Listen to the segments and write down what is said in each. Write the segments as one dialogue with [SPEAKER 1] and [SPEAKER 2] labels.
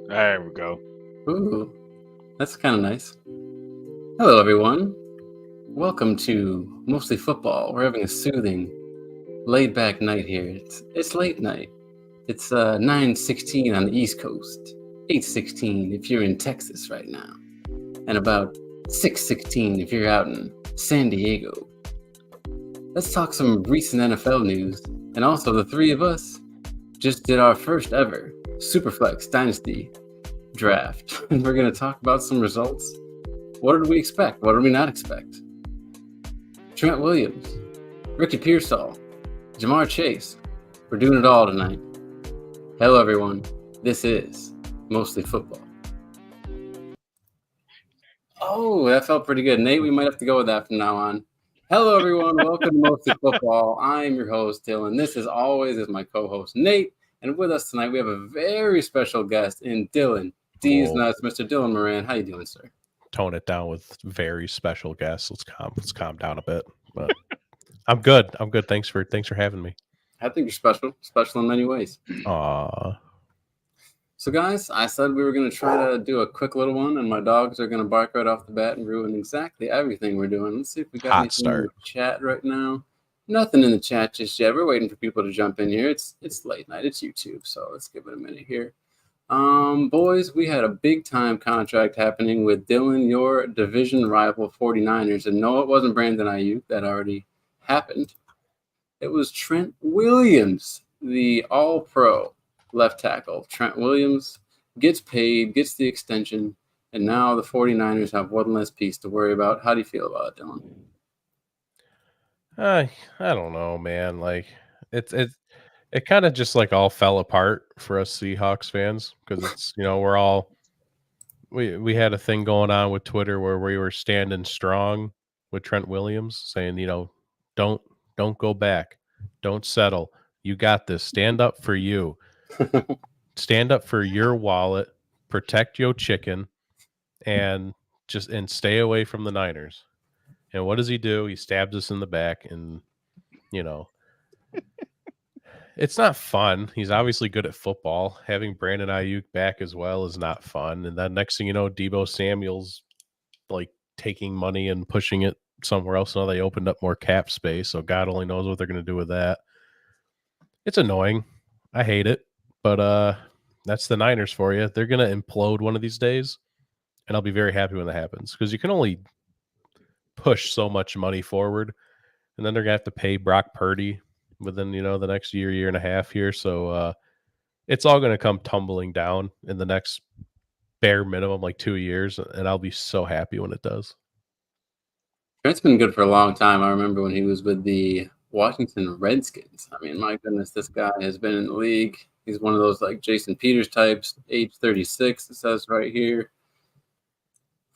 [SPEAKER 1] There we go.
[SPEAKER 2] Ooh, that's kind of nice. Hello, everyone. Welcome to Mostly Football. We're having a soothing, laid-back night here. It's late night. It's 9:16 on the East Coast, 8:16 if you're in Texas right now, and about 6:16 if you're out in San Diego. Let's talk some recent NFL news, and also the three of us just did our first ever superflex Dynasty draft, and we're going to talk about some results. What did we expect? What did we not expect? Trent Williams, Ricky Pearsall, Jamar Chase. We're doing it all tonight. Hello, everyone. This is Mostly Football. Oh, that felt pretty good. Nate, we might have to go with that from now on. Hello, everyone. Welcome to Mostly Football. I'm your host, Dylan. This, as always, is my co-host, Nate. And with us tonight, we have a very special guest in Dylan. D's nuts, Mr. Dylan Moran. How you doing, sir?
[SPEAKER 3] Tone it down with very special guests. Let's calm down a bit. But I'm good. Thanks for having me.
[SPEAKER 2] I think you're special in many ways. So, guys, I said we were going to try to do a quick little one, and my dogs are going to bark right off the bat and ruin exactly everything we're doing. Let's see if we got anything in the chat right now. Nothing in the chat just yet. We're waiting for people to jump in here. It's late night. It's YouTube, so let's give it a minute here. Boys, we had a big-time contract happening with Dylan, your division rival 49ers. And no, it wasn't Brandon Ayuk. That already happened. It was Trent Williams, the all-pro left tackle. Trent Williams gets paid, gets the extension, and now the 49ers have one less piece to worry about. How do you feel about it, Dylan?
[SPEAKER 3] I don't know, man. Like it kind of just like all fell apart for us Seahawks fans because it's we're all we had a thing going on with Twitter where we were standing strong with Trent Williams saying don't go back, don't settle, you got this, stand up for you, stand up for your wallet, protect your chicken, and stay away from the Niners. And what does he do? He stabs us in the back, and it's not fun. He's obviously good at football. Having Brandon Ayuk back as well is not fun. And then next thing you know, Deebo Samuel's like taking money and pushing it somewhere else. Now they opened up more cap space, so God only knows what they're going to do with that. It's annoying. I hate it, but that's the Niners for you. They're going to implode one of these days, and I'll be very happy when that happens because you can only push so much money forward, and then they're gonna have to pay Brock Purdy within the next year and a half here. So it's all gonna come tumbling down in the next bare minimum like 2 years, and I'll be so happy when it does.
[SPEAKER 2] Trent's been good for a long time. I remember when he was with the Washington Redskins. I mean, my goodness, this guy has been in the league. He's one of those like Jason Peters types, age 36. It says right here.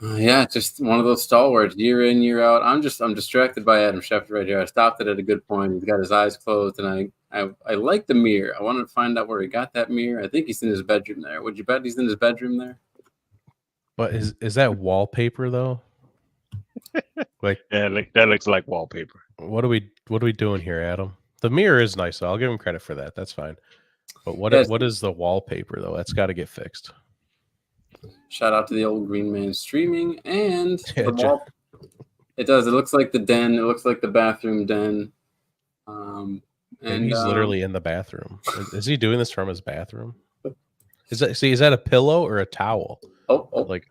[SPEAKER 2] Yeah, just one of those stalwarts, year in, year out. I'm distracted by Adam Schefter right here. I stopped it at a good point. He's got his eyes closed, and I like the mirror. I wanted to find out where he got that mirror. I think he's in his bedroom there. Would you bet he's in his bedroom there?
[SPEAKER 3] But is that wallpaper though?
[SPEAKER 1] Like that looks like wallpaper.
[SPEAKER 3] What are we doing here, Adam? The mirror is nice, so I'll give him credit for that. That's fine. But what is the wallpaper though? That's got to get fixed.
[SPEAKER 2] Shout out to the old Green Man streaming and the wall. It does. It looks like the den. It looks like the bathroom den.
[SPEAKER 3] And he's literally in the bathroom. Is he doing this from his bathroom? Is that a pillow or a towel?
[SPEAKER 2] Oh.
[SPEAKER 3] Like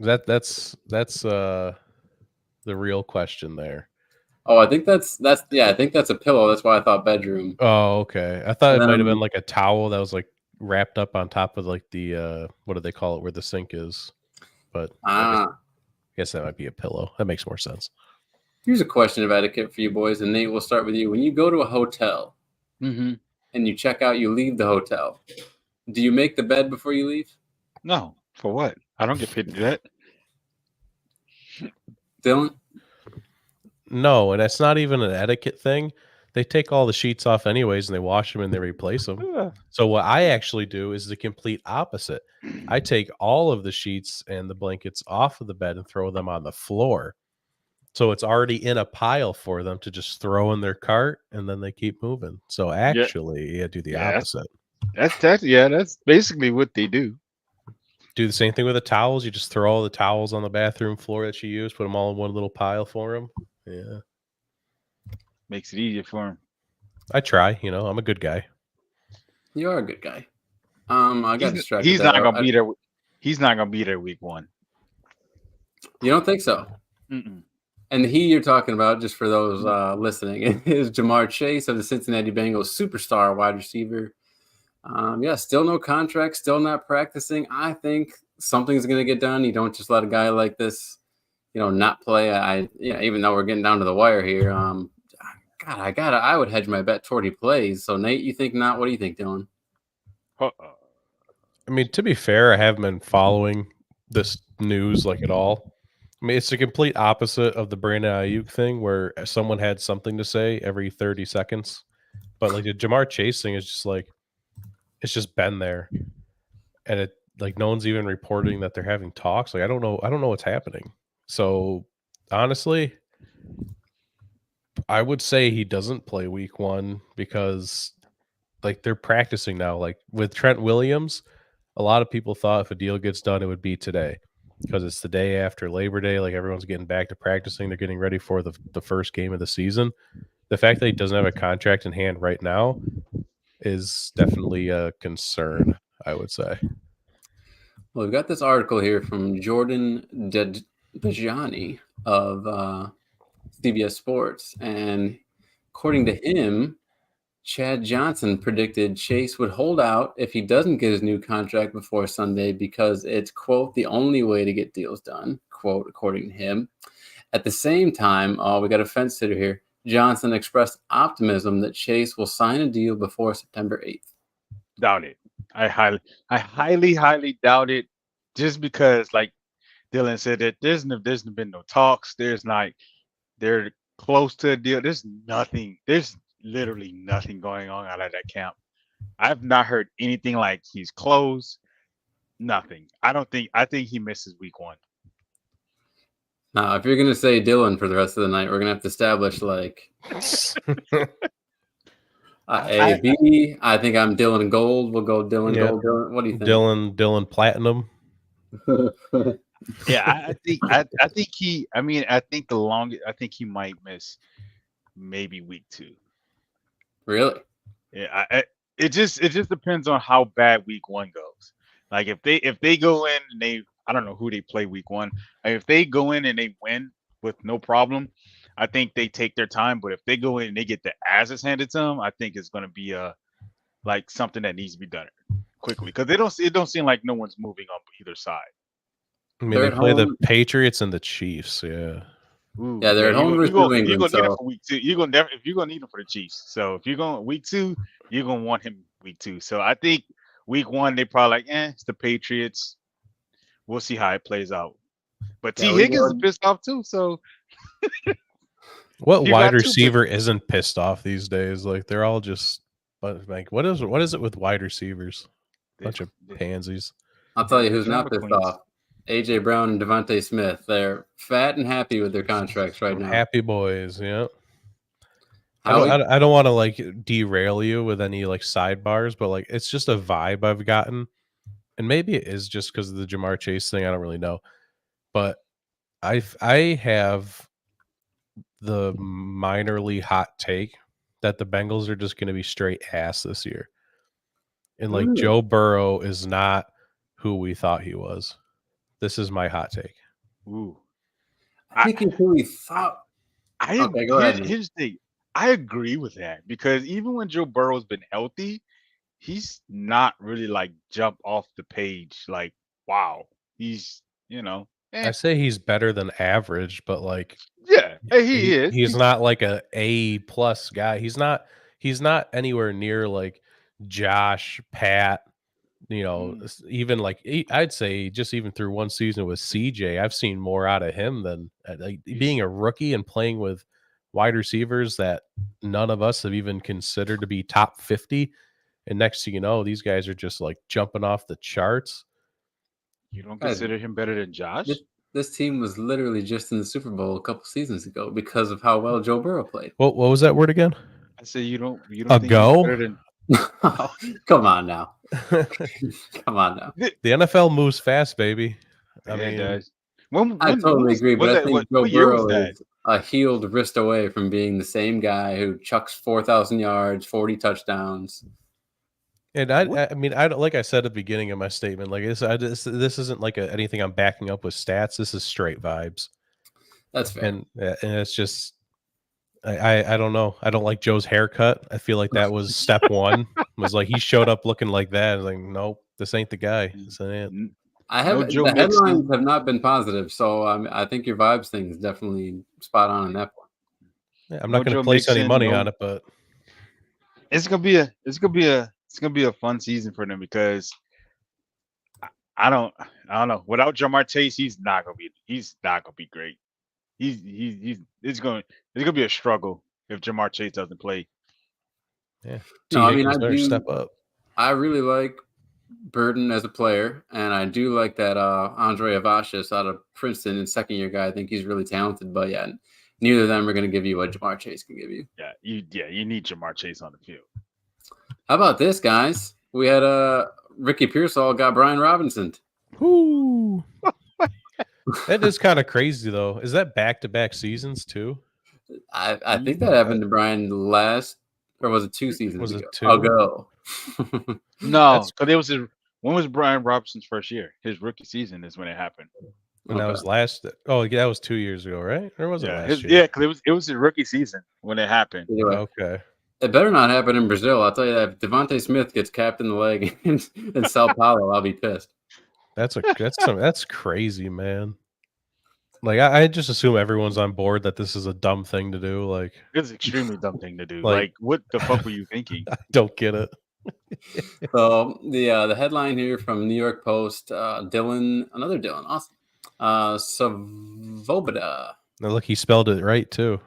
[SPEAKER 3] that's the real question there.
[SPEAKER 2] Oh, I think that's I think that's a pillow. That's why I thought bedroom.
[SPEAKER 3] Oh, okay. I thought it might have been like a towel that was like wrapped up on top of like the what do they call it where the sink is, but I guess that might be a pillow. That makes more sense.
[SPEAKER 2] Here's a question of etiquette for you boys, and Nate, we'll start with you. When you go to a hotel and you check out, you leave the hotel, do you make the bed before you leave?
[SPEAKER 1] No. For what? I don't get paid to do that.
[SPEAKER 2] Dylan?
[SPEAKER 3] No, and that's not even an etiquette thing. They take all the sheets off anyways, and they wash them and they replace them. Yeah. So what I actually do is the complete opposite. I take all of the sheets and the blankets off of the bed and throw them on the floor. So it's already in a pile for them to just throw in their cart, and then they keep moving. So actually, I do the opposite.
[SPEAKER 1] That's basically what they do.
[SPEAKER 3] Do the same thing with the towels. You just throw all the towels on the bathroom floor that you use, put them all in one little pile for him. Yeah,
[SPEAKER 1] Makes it easier for him.
[SPEAKER 3] I try. I'm a good guy.
[SPEAKER 2] You are a good guy. I got distracted.
[SPEAKER 1] He's not gonna be there. He's not gonna be there week 1.
[SPEAKER 2] You don't think so?
[SPEAKER 1] Mm-mm.
[SPEAKER 2] And you're talking about, just for those listening, is Jamar Chase of the Cincinnati Bengals, superstar wide receiver. Still no contract, still not practicing. I think something's going to get done. You don't just let a guy like this, not play. Even though we're getting down to the wire here, I would hedge my bet toward he plays. So Nate, you think not? What do you think, Dylan?
[SPEAKER 3] I mean, to be fair, I haven't been following this news like at all. I mean, it's the complete opposite of the Brandon Ayuk thing, where someone had something to say every 30 seconds. But like the Jamar Chase thing is just like, it's just been there, and it like no one's even reporting that they're having talks. Like I don't know what's happening. So honestly, I would say he doesn't play week 1 because like they're practicing now. Like with Trent Williams, a lot of people thought if a deal gets done, it would be today because it's the day after Labor Day. Like everyone's getting back to practicing. They're getting ready for the first game of the season. The fact that he doesn't have a contract in hand right now is definitely a concern, I would say.
[SPEAKER 2] Well, we've got this article here from Jordan Dejani of CBS Sports, and according to him, Chad Johnson predicted Chase would hold out if he doesn't get his new contract before Sunday because it's, quote, the only way to get deals done, quote, according to him. At the same time, we got a fence sitter here. Johnson expressed optimism that Chase will sign a deal before September 8th.
[SPEAKER 1] Doubt it. I highly doubt it. Just because, like Dylan said, that there's been no talks. They're close to a deal. There's nothing. There's literally nothing going on out of that camp. I've not heard anything like he's close. Nothing. I think he misses week 1.
[SPEAKER 2] Now, if you're going to say Dylan for the rest of the night, we're going to have to establish like A, B. I think I'm Dylan Gold. We'll go Dylan Gold. Dylan. What do you think?
[SPEAKER 3] Dylan Platinum.
[SPEAKER 1] Yeah, I think he. I mean, I think I think he might miss maybe week 2.
[SPEAKER 2] Really?
[SPEAKER 1] Yeah. It just depends on how bad week 1 goes. Like if they go in and I don't know who they play week 1. If they go in and they win with no problem, I think they take their time. But if they go in and they get the asses handed to them, I think it's going to be like something that needs to be done quickly because it don't seem like no one's moving on either side.
[SPEAKER 3] I mean, they play the Patriots and the Chiefs. Yeah.
[SPEAKER 2] Ooh, yeah, they're at home versus New England.
[SPEAKER 1] You're gonna need him for week 2. You're gonna need him for the Chiefs. So if you're going week 2, you're gonna want him week 2. So I think week 1 they probably like, it's the Patriots. We'll see how it plays out. But T. Higgins is pissed off too. So
[SPEAKER 3] what wide receiver isn't pissed off these days? Like they're all just like what is it with wide receivers? Bunch of pansies.
[SPEAKER 2] I'll tell you who's not pissed off. AJ Brown and Devontae Smith. They're fat and happy with their contracts right now.
[SPEAKER 3] Happy boys, yeah. I don't want to like derail you with any like sidebars, but like it's just a vibe I've gotten. And maybe it is just because of the Jamar Chase thing. I don't really know. But I have the minorly hot take that the Bengals are just going to be straight ass this year. And like Joe Burrow is not who we thought he was. This is my hot take.
[SPEAKER 2] Ooh. I think it's who we thought.
[SPEAKER 1] Here's the thing. I agree with that because even when Joe Burrow's been healthy, he's not really like jump off the page like, wow. He's,
[SPEAKER 3] I say he's better than average, but like
[SPEAKER 1] he is.
[SPEAKER 3] He's not like A+ guy. He's not anywhere near like Josh, Pat, even like I'd say just even through one season with CJ, I've seen more out of him than like being a rookie and playing with wide receivers that none of us have even considered to be top 50. And next thing you know, these guys are just like jumping off the charts.
[SPEAKER 1] You don't consider him better than Josh?
[SPEAKER 2] This team was literally just in the Super Bowl a couple seasons ago because of how well Joe Burrow played.
[SPEAKER 3] What was that word again?
[SPEAKER 1] I say you don't
[SPEAKER 3] think he's
[SPEAKER 1] better than
[SPEAKER 2] Come on now. Come on now.
[SPEAKER 3] The NFL moves fast, baby.
[SPEAKER 1] Yeah,
[SPEAKER 3] I
[SPEAKER 1] it
[SPEAKER 3] mean,
[SPEAKER 1] does. When
[SPEAKER 2] I totally agree, but
[SPEAKER 1] was
[SPEAKER 2] I
[SPEAKER 1] that
[SPEAKER 2] think Joe
[SPEAKER 1] what year was
[SPEAKER 2] Burrow
[SPEAKER 1] that?
[SPEAKER 2] is a healed wrist away from being the same guy who chucks 4,000 yards, 40 touchdowns.
[SPEAKER 3] and I mean, I like I said at the beginning of my statement, like this isn't like anything I'm backing up with stats. This is straight vibes,
[SPEAKER 2] That's fair.
[SPEAKER 3] and it's just I don't know. I don't like Joe's haircut. I feel like that was step one. Was like he showed up looking like that. I was like, nope, this ain't the guy. This ain't it.
[SPEAKER 1] No Joe
[SPEAKER 2] The headlines
[SPEAKER 1] Mixon.
[SPEAKER 2] have not been positive, so I think your vibes thing is definitely spot on in that point.
[SPEAKER 3] Yeah, I'm
[SPEAKER 1] No
[SPEAKER 3] not going to
[SPEAKER 1] Joe
[SPEAKER 3] place any
[SPEAKER 1] Mixon.
[SPEAKER 3] money
[SPEAKER 1] No,
[SPEAKER 3] on it, but
[SPEAKER 1] it's gonna be a fun season for them because I don't know. Without Jamar Chase, he's not gonna be great. It's gonna be a struggle if Jamar Chase doesn't play.
[SPEAKER 3] yeah.
[SPEAKER 2] No,
[SPEAKER 3] T.
[SPEAKER 2] I mean,
[SPEAKER 3] Higgins better step up.
[SPEAKER 2] I really like Burden as a player, and I do like that Andre Avashis out of Princeton and second-year guy. I think he's really talented, but yeah, neither of them are going to give you what Jamar Chase can give you.
[SPEAKER 1] Yeah, you need Jamar Chase on the field.
[SPEAKER 2] How about this, guys? We had Ricky Pearsall got Brian Robinson.
[SPEAKER 3] Whoo. That is kind of crazy, though. Is that back-to-back seasons too?
[SPEAKER 2] I think that happened to Brian last, or was it 2 seasons
[SPEAKER 3] Was
[SPEAKER 2] ago?
[SPEAKER 3] it 2?
[SPEAKER 2] Ago.
[SPEAKER 1] No, because it was when was Brian Robinson's first year? His rookie season is when it happened.
[SPEAKER 3] And that was last. Oh, yeah, that was 2 years ago, right? Or was it last year?
[SPEAKER 1] Yeah, because it was his rookie season when it happened.
[SPEAKER 2] Anyway,
[SPEAKER 3] Okay.
[SPEAKER 2] it better not happen in Brazil. I'll tell you that if Devontae Smith gets capped in the leg in Sao Paulo, I'll be pissed.
[SPEAKER 3] That's crazy, man. Like I just assume everyone's on board that this is a dumb thing to do. Like
[SPEAKER 1] it's an extremely dumb thing to do.
[SPEAKER 3] Like-
[SPEAKER 1] Like what the fuck were you thinking?
[SPEAKER 3] I don't get it.
[SPEAKER 2] So the headline here from New York Post, another Dylan, awesome. Svoboda.
[SPEAKER 3] Now look, he spelled it right too.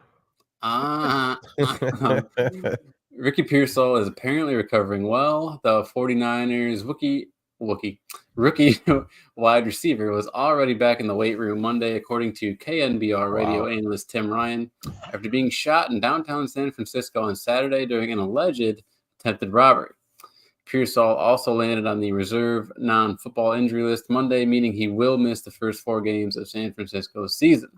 [SPEAKER 2] Ricky Pearsall is apparently recovering well. The 49ers rookie wide receiver was already back in the weight room Monday, according to KNBR radio analyst Tim Ryan, after being shot in downtown San Francisco on Saturday during an alleged attempted robbery. Pearsall also landed on the reserve non-football injury list Monday, meaning he will miss the first 4 games of San Francisco's season.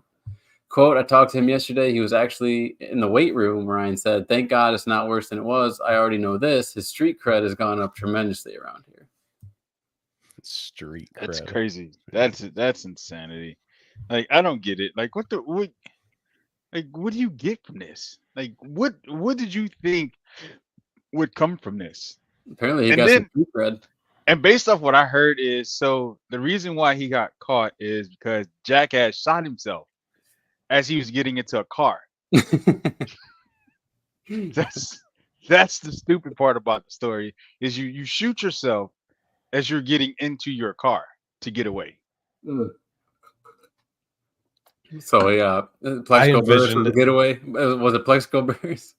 [SPEAKER 2] Quote, I talked to him yesterday. He was actually in the weight room, Ryan said. Thank God it's not worse than it was. I already know this. His street cred has gone up tremendously around here.
[SPEAKER 3] Street cred.
[SPEAKER 1] That's crazy. That's insanity. Like I don't get it. Like what do you get from this? Like what did you think would come from this?
[SPEAKER 2] Apparently he got some street cred.
[SPEAKER 1] And based off what I heard is so the reason why he got caught is because Jackass shot himself as he was getting into a car. That's the stupid part about the story is you shoot yourself as you're getting into your car to get away.
[SPEAKER 2] So yeah, Plexico Burst was a getaway. Was it Plexico Burst?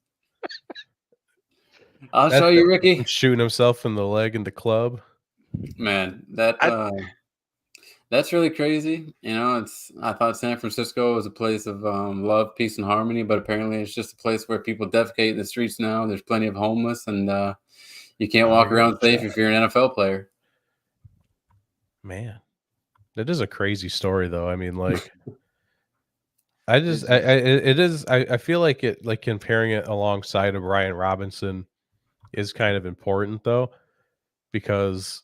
[SPEAKER 2] I'll show you, Ricky.
[SPEAKER 3] Shooting himself in the leg in the club.
[SPEAKER 2] Man, that's really crazy. You know, I thought San Francisco was a place of love, peace, and harmony, but apparently it's just a place where people defecate in the streets now. There's plenty of homeless, and you can't walk around safe if you're an NFL player.
[SPEAKER 3] Man, that is a crazy story, though. I mean, like, I feel like it, like comparing it alongside of Brian Robinson is kind of important, though, because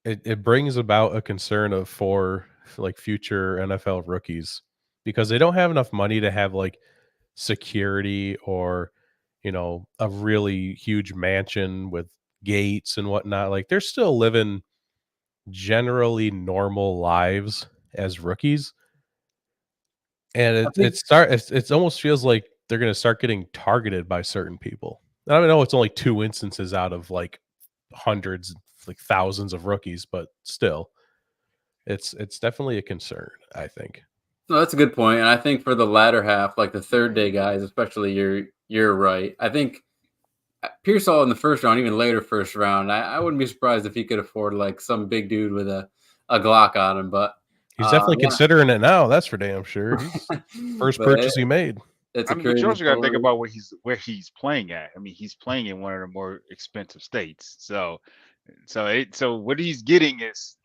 [SPEAKER 3] it brings about a concern for like future NFL rookies because they don't have enough money to have like security or, you know, a really huge mansion with gates and whatnot. Like they're still living generally normal lives as rookies. And it almost feels like they're going to start getting targeted by certain people. I don't know. It's only 2 instances out of like hundreds, like thousands of rookies, but still, it's definitely a concern, I think.
[SPEAKER 2] No, that's a good point. And I think for the latter half, like the third day guys, especially, you're right. I think Pearsall in the first round, even later first round, I wouldn't be surprised if he could afford like some big dude with a Glock on him. But
[SPEAKER 3] he's definitely considering it now. That's for damn sure. First purchase he made.
[SPEAKER 2] it's
[SPEAKER 1] I
[SPEAKER 2] a
[SPEAKER 1] mean, but you
[SPEAKER 2] crazy
[SPEAKER 1] also got to think
[SPEAKER 2] story.
[SPEAKER 1] about where he's playing at. I mean, he's playing in one of the more expensive states. So what he's getting is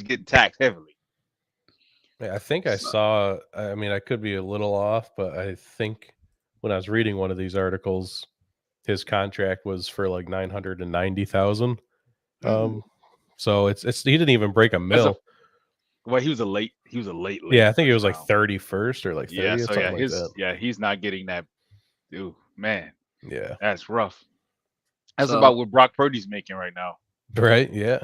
[SPEAKER 1] getting taxed heavily.
[SPEAKER 3] Yeah, I think I
[SPEAKER 2] So,
[SPEAKER 3] saw. I mean, I could be a little off, but I think when I was reading one of these articles, his contract was for like 990,000.
[SPEAKER 1] Mm.
[SPEAKER 3] Um, so it's he didn't even break a
[SPEAKER 1] That's a
[SPEAKER 3] mill.
[SPEAKER 1] well, he was a late
[SPEAKER 3] Yeah, I think it
[SPEAKER 1] first
[SPEAKER 3] was like
[SPEAKER 1] round.
[SPEAKER 3] 31st or like
[SPEAKER 1] Yeah,
[SPEAKER 3] 30th,
[SPEAKER 1] so
[SPEAKER 3] something like that.
[SPEAKER 1] he's not getting that. Ooh, man,
[SPEAKER 3] Yeah.
[SPEAKER 1] that's rough. That's
[SPEAKER 2] so
[SPEAKER 1] about what Brock Purdy's making right now.
[SPEAKER 3] Right. Yeah.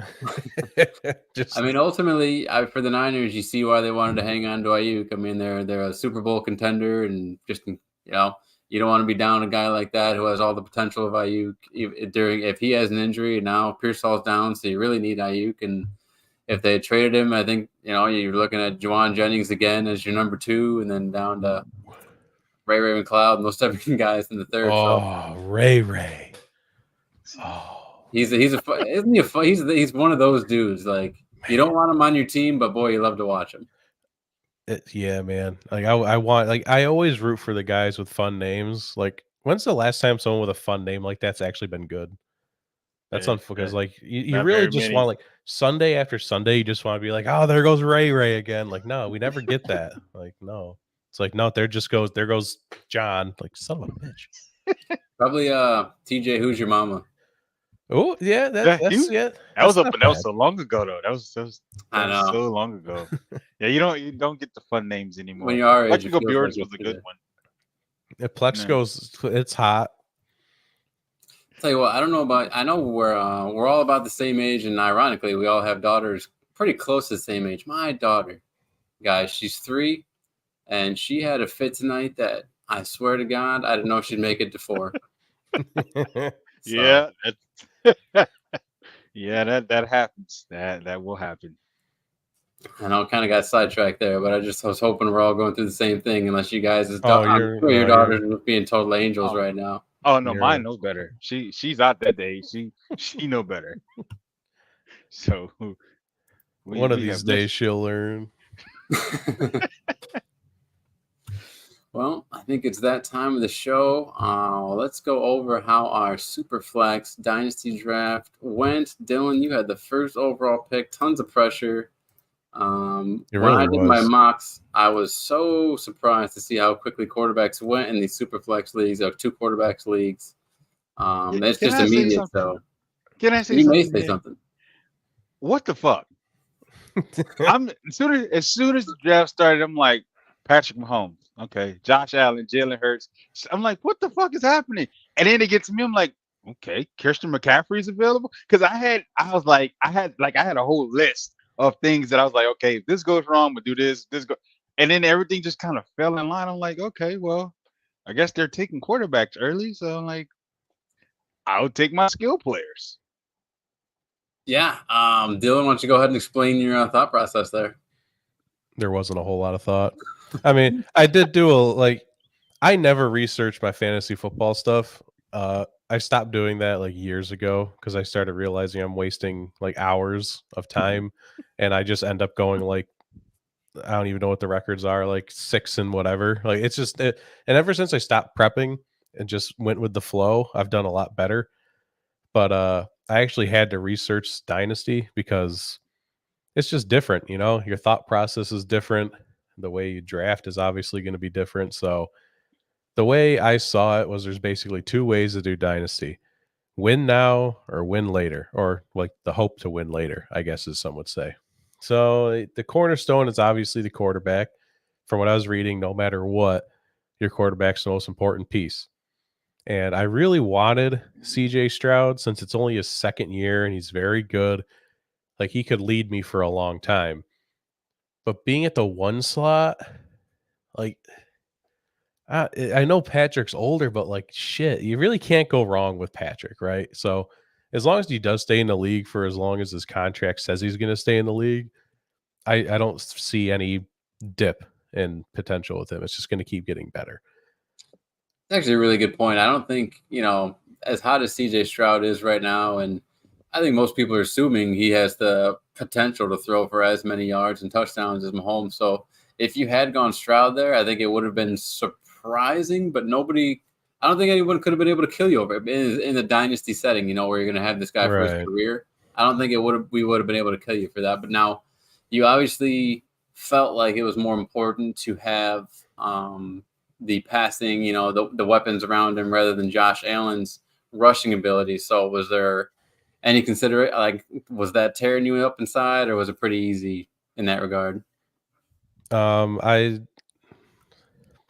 [SPEAKER 2] I
[SPEAKER 3] Just
[SPEAKER 2] mean, ultimately, for the Niners, you see why they wanted to hang on to Ayuk. I mean, they're a Super Bowl contender, and just you don't want to be down a guy like that who has all the potential of Ayuk. If he has an injury, and now Pearsall's down, so you really need Ayuk. And if they had traded him, I think you're looking at Juwan Jennings again as your number 2, and then down to Ray McLeod and those 7 guys in the third. So
[SPEAKER 3] Ray. Oh,
[SPEAKER 2] he's one of those dudes. Like, you don't want him on your team, but boy, you love to watch him.
[SPEAKER 3] yeah, man. Like I want like I always root for the guys with fun names. Like when's the last time someone with a fun name like that's actually been good? That's
[SPEAKER 1] Eh,
[SPEAKER 3] unfortunate because
[SPEAKER 1] eh,
[SPEAKER 3] like you
[SPEAKER 1] not
[SPEAKER 3] really
[SPEAKER 1] very
[SPEAKER 3] just want
[SPEAKER 1] many.
[SPEAKER 3] like Sunday after Sunday, you just want to be like, oh, there goes Ray again. Like, no, we never get that. Like, no. It's like, no, there goes John. Like, son of a bitch.
[SPEAKER 2] Probably TJ, who's your mama?
[SPEAKER 3] Oh, yeah,
[SPEAKER 1] Yeah,
[SPEAKER 3] that's yeah,
[SPEAKER 1] that was
[SPEAKER 3] that's
[SPEAKER 1] up,
[SPEAKER 3] not
[SPEAKER 1] but that was
[SPEAKER 3] bad.
[SPEAKER 1] so long ago though. That
[SPEAKER 2] I
[SPEAKER 1] was
[SPEAKER 2] know.
[SPEAKER 1] so long ago. Yeah, you don't get the fun names
[SPEAKER 2] When
[SPEAKER 1] anymore.
[SPEAKER 2] you're our age, it
[SPEAKER 1] Plexico
[SPEAKER 2] feels like
[SPEAKER 1] Bjorns was a good
[SPEAKER 2] yesterday.
[SPEAKER 1] one.
[SPEAKER 3] If Plex
[SPEAKER 1] Yeah.
[SPEAKER 3] goes, it's hot.
[SPEAKER 2] Tell you what, I don't know about. I know we're all about the same age, and ironically, we all have daughters pretty close to the same age. My daughter, guys, she's 3, and she had a fit tonight that I swear to God, I didn't know she'd make it to 4. So
[SPEAKER 1] Yeah, yeah, that happens. That will happen.
[SPEAKER 2] I know, kind of got sidetracked there, but I was hoping we're all going through the same thing. Unless you guys,
[SPEAKER 3] Oh,
[SPEAKER 2] I'm
[SPEAKER 3] you're
[SPEAKER 2] sure your
[SPEAKER 3] no,
[SPEAKER 2] daughters are being total angels
[SPEAKER 1] Oh,
[SPEAKER 2] right now.
[SPEAKER 1] oh no,
[SPEAKER 3] you're
[SPEAKER 1] mine know better. She's out that day. She know better. So we
[SPEAKER 3] one of
[SPEAKER 1] we
[SPEAKER 3] these
[SPEAKER 1] have no.
[SPEAKER 3] days she'll learn.
[SPEAKER 2] Well, I think it's that time of the show. Let's go over how our Superflex Dynasty draft went. Dylan, you had the first overall pick, tons of pressure.
[SPEAKER 3] It
[SPEAKER 2] When I
[SPEAKER 3] really
[SPEAKER 2] did my
[SPEAKER 3] was.
[SPEAKER 2] mocks, I was so surprised to see how quickly quarterbacks went in these Superflex leagues, or 2 quarterbacks leagues. That's
[SPEAKER 1] Can
[SPEAKER 2] just
[SPEAKER 1] I say
[SPEAKER 2] immediate.
[SPEAKER 1] something?
[SPEAKER 2] So
[SPEAKER 1] Can I say
[SPEAKER 2] you may
[SPEAKER 1] something
[SPEAKER 2] say
[SPEAKER 1] here?
[SPEAKER 2] something.
[SPEAKER 1] What the fuck? As soon as the draft started, I'm like Patrick Mahomes, okay, Josh Allen, Jalen Hurts. I'm like, what the fuck is happening? And then it gets to me, I'm like, okay, Christian McCaffrey's available because I had a whole list of things that I was like, okay, if this goes wrong, we'll do this, and then everything just kind of fell in line. I'm like, okay, well, I guess they're taking quarterbacks early, so I'm like, I'll take my skill players.
[SPEAKER 2] Yeah. Dylan, why don't you go ahead and explain your thought process there?
[SPEAKER 3] There wasn't a whole lot of thought. I mean, I did do I never researched my fantasy football stuff. I stopped doing that like years ago because I started realizing I'm wasting like hours of time, and I just end up going like I don't even know what the records are, like 6 and whatever. Like it's just and ever since I stopped prepping and just went with the flow, I've done a lot better. But I actually had to research Dynasty because it's just different, your thought process is different. The way you draft is obviously going to be different. So the way I saw it was there's basically 2 ways to do Dynasty: win now or win later, or like the hope to win later, I guess, as some would say. So the cornerstone is obviously the quarterback. From what I was reading, no matter what, your quarterback's the most important piece. And I really wanted CJ Stroud since it's only his second year and he's very good. Like he could lead me for a long time. But being at the 1 slot, like I know Patrick's older, but like shit, you really can't go wrong with Patrick, right? So as long as he does stay in the league for as long as his contract says he's going to stay in the league, I don't see any dip in potential with him. It's just going to keep getting better.
[SPEAKER 2] It's actually a really good point. I don't think, as hot as CJ Stroud is right now, and I think most people are assuming he has the potential to throw for as many yards and touchdowns as Mahomes. So if you had gone Stroud there, I think it would have been surprising, but nobody. I don't think anyone could have been able to kill you over it in the dynasty setting. Where you're going to have this guy for his
[SPEAKER 3] Right.
[SPEAKER 2] career. I don't think we would have been able to kill you for that. But now, you obviously felt like it was more important to have the passing, the weapons around him rather than Josh Allen's rushing ability. So was there any was that tearing you up inside, or was it pretty easy in that regard?
[SPEAKER 3] I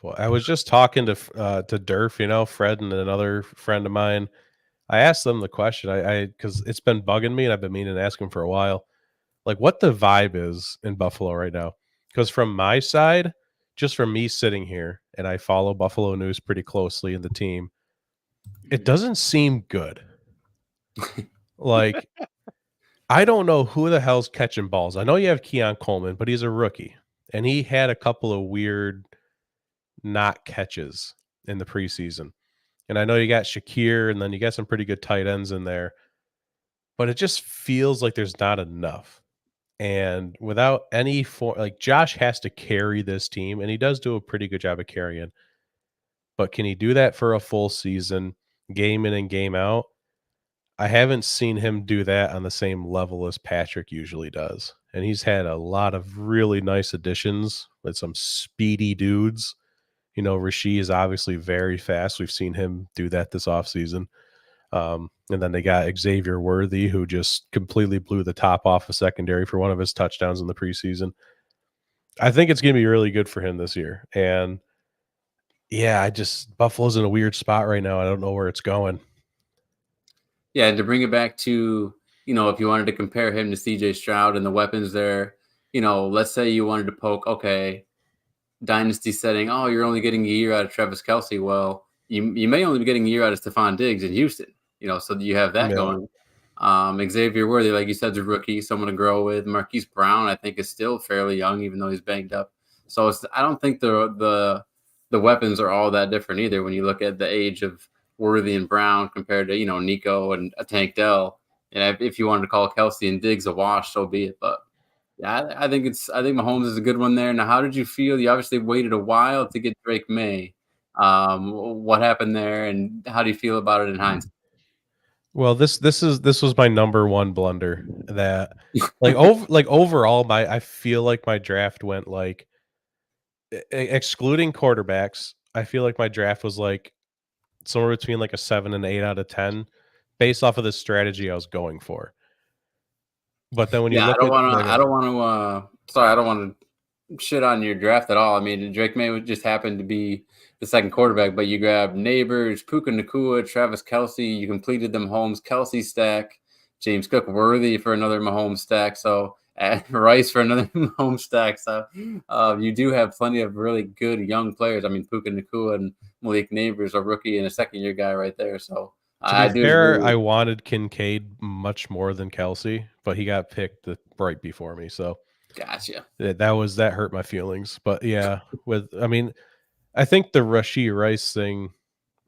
[SPEAKER 3] was just talking to Durf, Fred and another friend of mine. I asked them the question. I because it's been bugging me and I've been meaning to ask him for a while. Like what the vibe is in Buffalo right now. Because from my side, just from me sitting here, and I follow Buffalo news pretty closely in the team, it doesn't seem good. Like, I don't know who the hell's catching balls. I know you have Keon Coleman, but he's a rookie. And he had a couple of weird not catches in the preseason. And I know you got Shakir, and then you got some pretty good tight ends in there. But it just feels like there's not enough. And without any Josh has to carry this team, and he does do a pretty good job of carrying. But can he do that for a full season, game in and game out? I haven't seen him do that on the same level as Patrick usually does. And he's had a lot of really nice additions with some speedy dudes. Rasheed is obviously very fast. We've seen him do that this offseason. And then they got Xavier Worthy, who just completely blew the top off a secondary for one of his touchdowns in the preseason. I think it's going to be really good for him this year. And yeah, Buffalo's in a weird spot right now. I don't know where it's going.
[SPEAKER 2] Yeah, and to bring it back to, if you wanted to compare him to CJ Stroud and the weapons there, let's say you wanted to poke, okay, dynasty setting, oh, you're only getting a year out of Travis Kelce. Well, you may only be getting a year out of Stephon Diggs in Houston, so you have that going. Xavier Worthy, like you said, is a rookie, someone to grow with. Marquise Brown, I think, is still fairly young, even though he's banged up. So I don't think the weapons are all that different either when you look at the age of Worthy and Brown compared to, Nico and Tank Dell. And if you wanted to call Kelce and Diggs a wash, so be it. But yeah, I think Mahomes is a good one there. Now, how did you feel? You obviously waited a while to get Drake May. What happened there, and how do you feel about it in hindsight?
[SPEAKER 3] Well, this was my number one blunder. That overall, I feel like my draft went excluding quarterbacks. I feel like my draft was somewhere between a 7 and 8 out of 10, based off of the strategy I was going for. But then when you look
[SPEAKER 2] I don't want to shit on your draft at all. I mean, Drake May just happened to be the second quarterback, but you grabbed Neighbors, Puka Nacua, Travis Kelce. You completed the Mahomes Kelce stack, James Cook Worthy for another Mahomes stack. So Rice for another Mahomes stack. So you do have plenty of really good young players. I mean, Puka Nacua and Malik Neighbors, a rookie and a second-year guy right there. So
[SPEAKER 3] to be fair, I wanted Kincaid much more than Kelce, but he got picked right before me. So
[SPEAKER 2] gotcha.
[SPEAKER 3] That hurt my feelings. But yeah, I think the Rashee Rice thing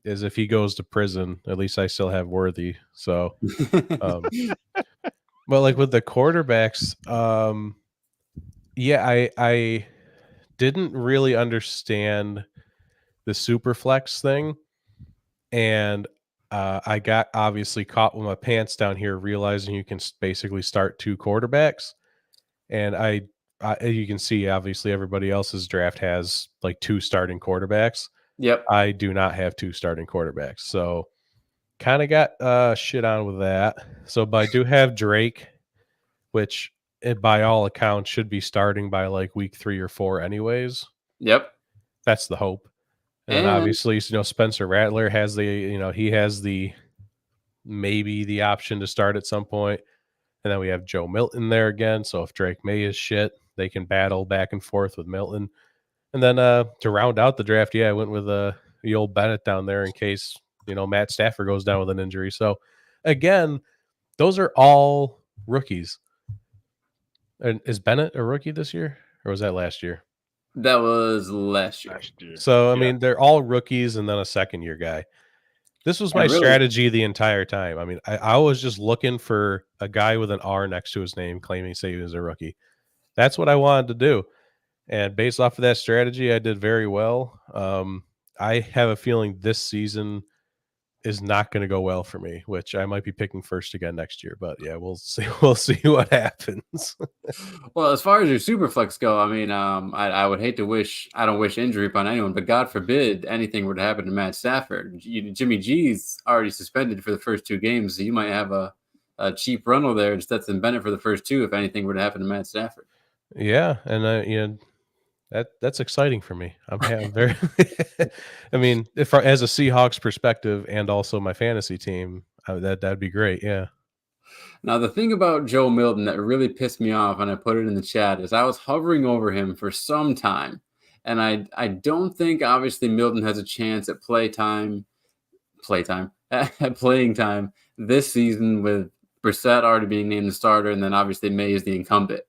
[SPEAKER 3] is if he goes to prison, at least I still have Worthy. So, but with the quarterbacks, yeah, I didn't really understand the superflex thing, and I got obviously caught with my pants down here, realizing you can basically start two quarterbacks, and you can see obviously everybody else's draft has two starting quarterbacks.
[SPEAKER 2] Yep.
[SPEAKER 3] I do not have two starting quarterbacks, so kind of got shit on with that. So, but I do have Drake, which by all accounts should be starting by week 3 or 4 anyways.
[SPEAKER 2] Yep.
[SPEAKER 3] That's the hope. And obviously, Spencer Rattler has he has maybe the option to start at some point. And then we have Joe Milton there again. So if Drake May is shit, they can battle back and forth with Milton. And then to round out the draft, I went with the old Bennett down there in case, Matt Stafford goes down with an injury. So again, those are all rookies. And is Bennett a rookie this year, or was that last year?
[SPEAKER 2] That was last year.
[SPEAKER 3] So, I mean, they're all rookies and then a second-year guy. This was my strategy the entire time. I mean, I was just looking for a guy with an R next to his name claiming he was a rookie. That's what I wanted to do. And based off of that strategy, I did very well. I have a feeling this season is not going to go well for me, which I might be picking first again next year. But yeah, we'll see. We'll see what happens.
[SPEAKER 2] Well, as far as your superflex go, I mean, I would hate to wish I don't wish injury upon anyone, but God forbid anything were to happen to Matt Stafford. Jimmy G's already suspended for the first 2 games, so you might have a cheap rental there to Stetson Bennett for the first 2 if anything were to happen to Matt Stafford.
[SPEAKER 3] Yeah, and that's exciting for me. I'm very. I mean, if as a Seahawks perspective and also my fantasy team, that'd be great. Yeah.
[SPEAKER 2] Now, the thing about Joe Milton that really pissed me off, and I put it in the chat, is I was hovering over him for some time, and I don't think obviously Milton has a chance at at playing time this season with Brissett already being named the starter, and then obviously May is the incumbent.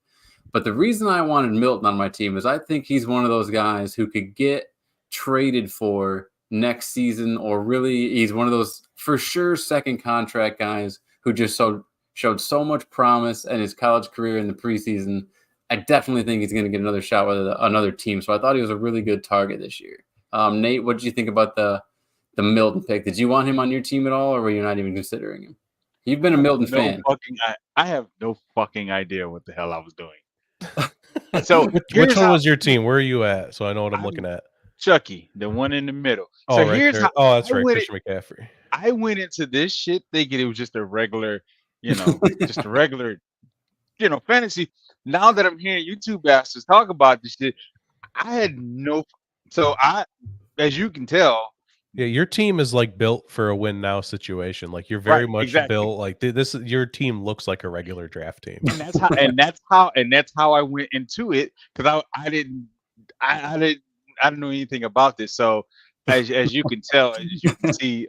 [SPEAKER 2] But the reason I wanted Milton on my team is I think he's one of those guys who could get traded for next season, or really he's one of those for sure second contract guys who just showed so much promise in his college career in the preseason. I definitely think he's going to get another shot with another team. So I thought he was a really good target this year. Nate, what did you think about the Milton pick? Did you want him on your team at all, or were you not even considering him? You've been a Milton fan.
[SPEAKER 1] I have no fucking idea what the hell I was doing. So
[SPEAKER 3] which one was your team? Where are you at? So I know what I'm looking at.
[SPEAKER 1] Chucky, the one in the middle.
[SPEAKER 3] Oh,
[SPEAKER 1] so
[SPEAKER 3] right
[SPEAKER 1] here's
[SPEAKER 3] there.
[SPEAKER 1] how
[SPEAKER 3] That's right, Christian McCaffrey.
[SPEAKER 1] I went into this shit thinking it was just a regular, just a regular, fantasy. Now that I'm hearing you two bastards talk about this shit, I had no. So as you can tell,
[SPEAKER 3] yeah, your team is like built for a win now situation. Like you're very much built like this. Your team looks like a regular draft team,
[SPEAKER 1] and that's how I went into it, because I didn't know anything about this. So as you can tell, as you can see,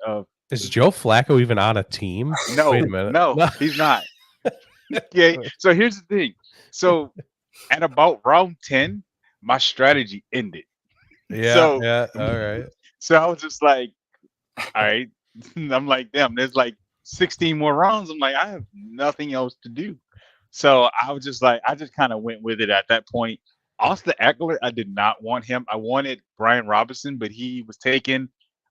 [SPEAKER 3] is Joe Flacco even on a team?
[SPEAKER 1] No,
[SPEAKER 3] wait a minute,
[SPEAKER 1] no, he's not. Yeah. So here's the thing. So at about round 10, my strategy ended.
[SPEAKER 3] Yeah. All right.
[SPEAKER 1] So I was just like, all right. I'm like, damn, there's like 16 more rounds. I'm like, I have nothing else to do. So I was just like, I just kind of went with it at that point. Austin Eckler, I did not want him. I wanted Brian Robinson, but he was taken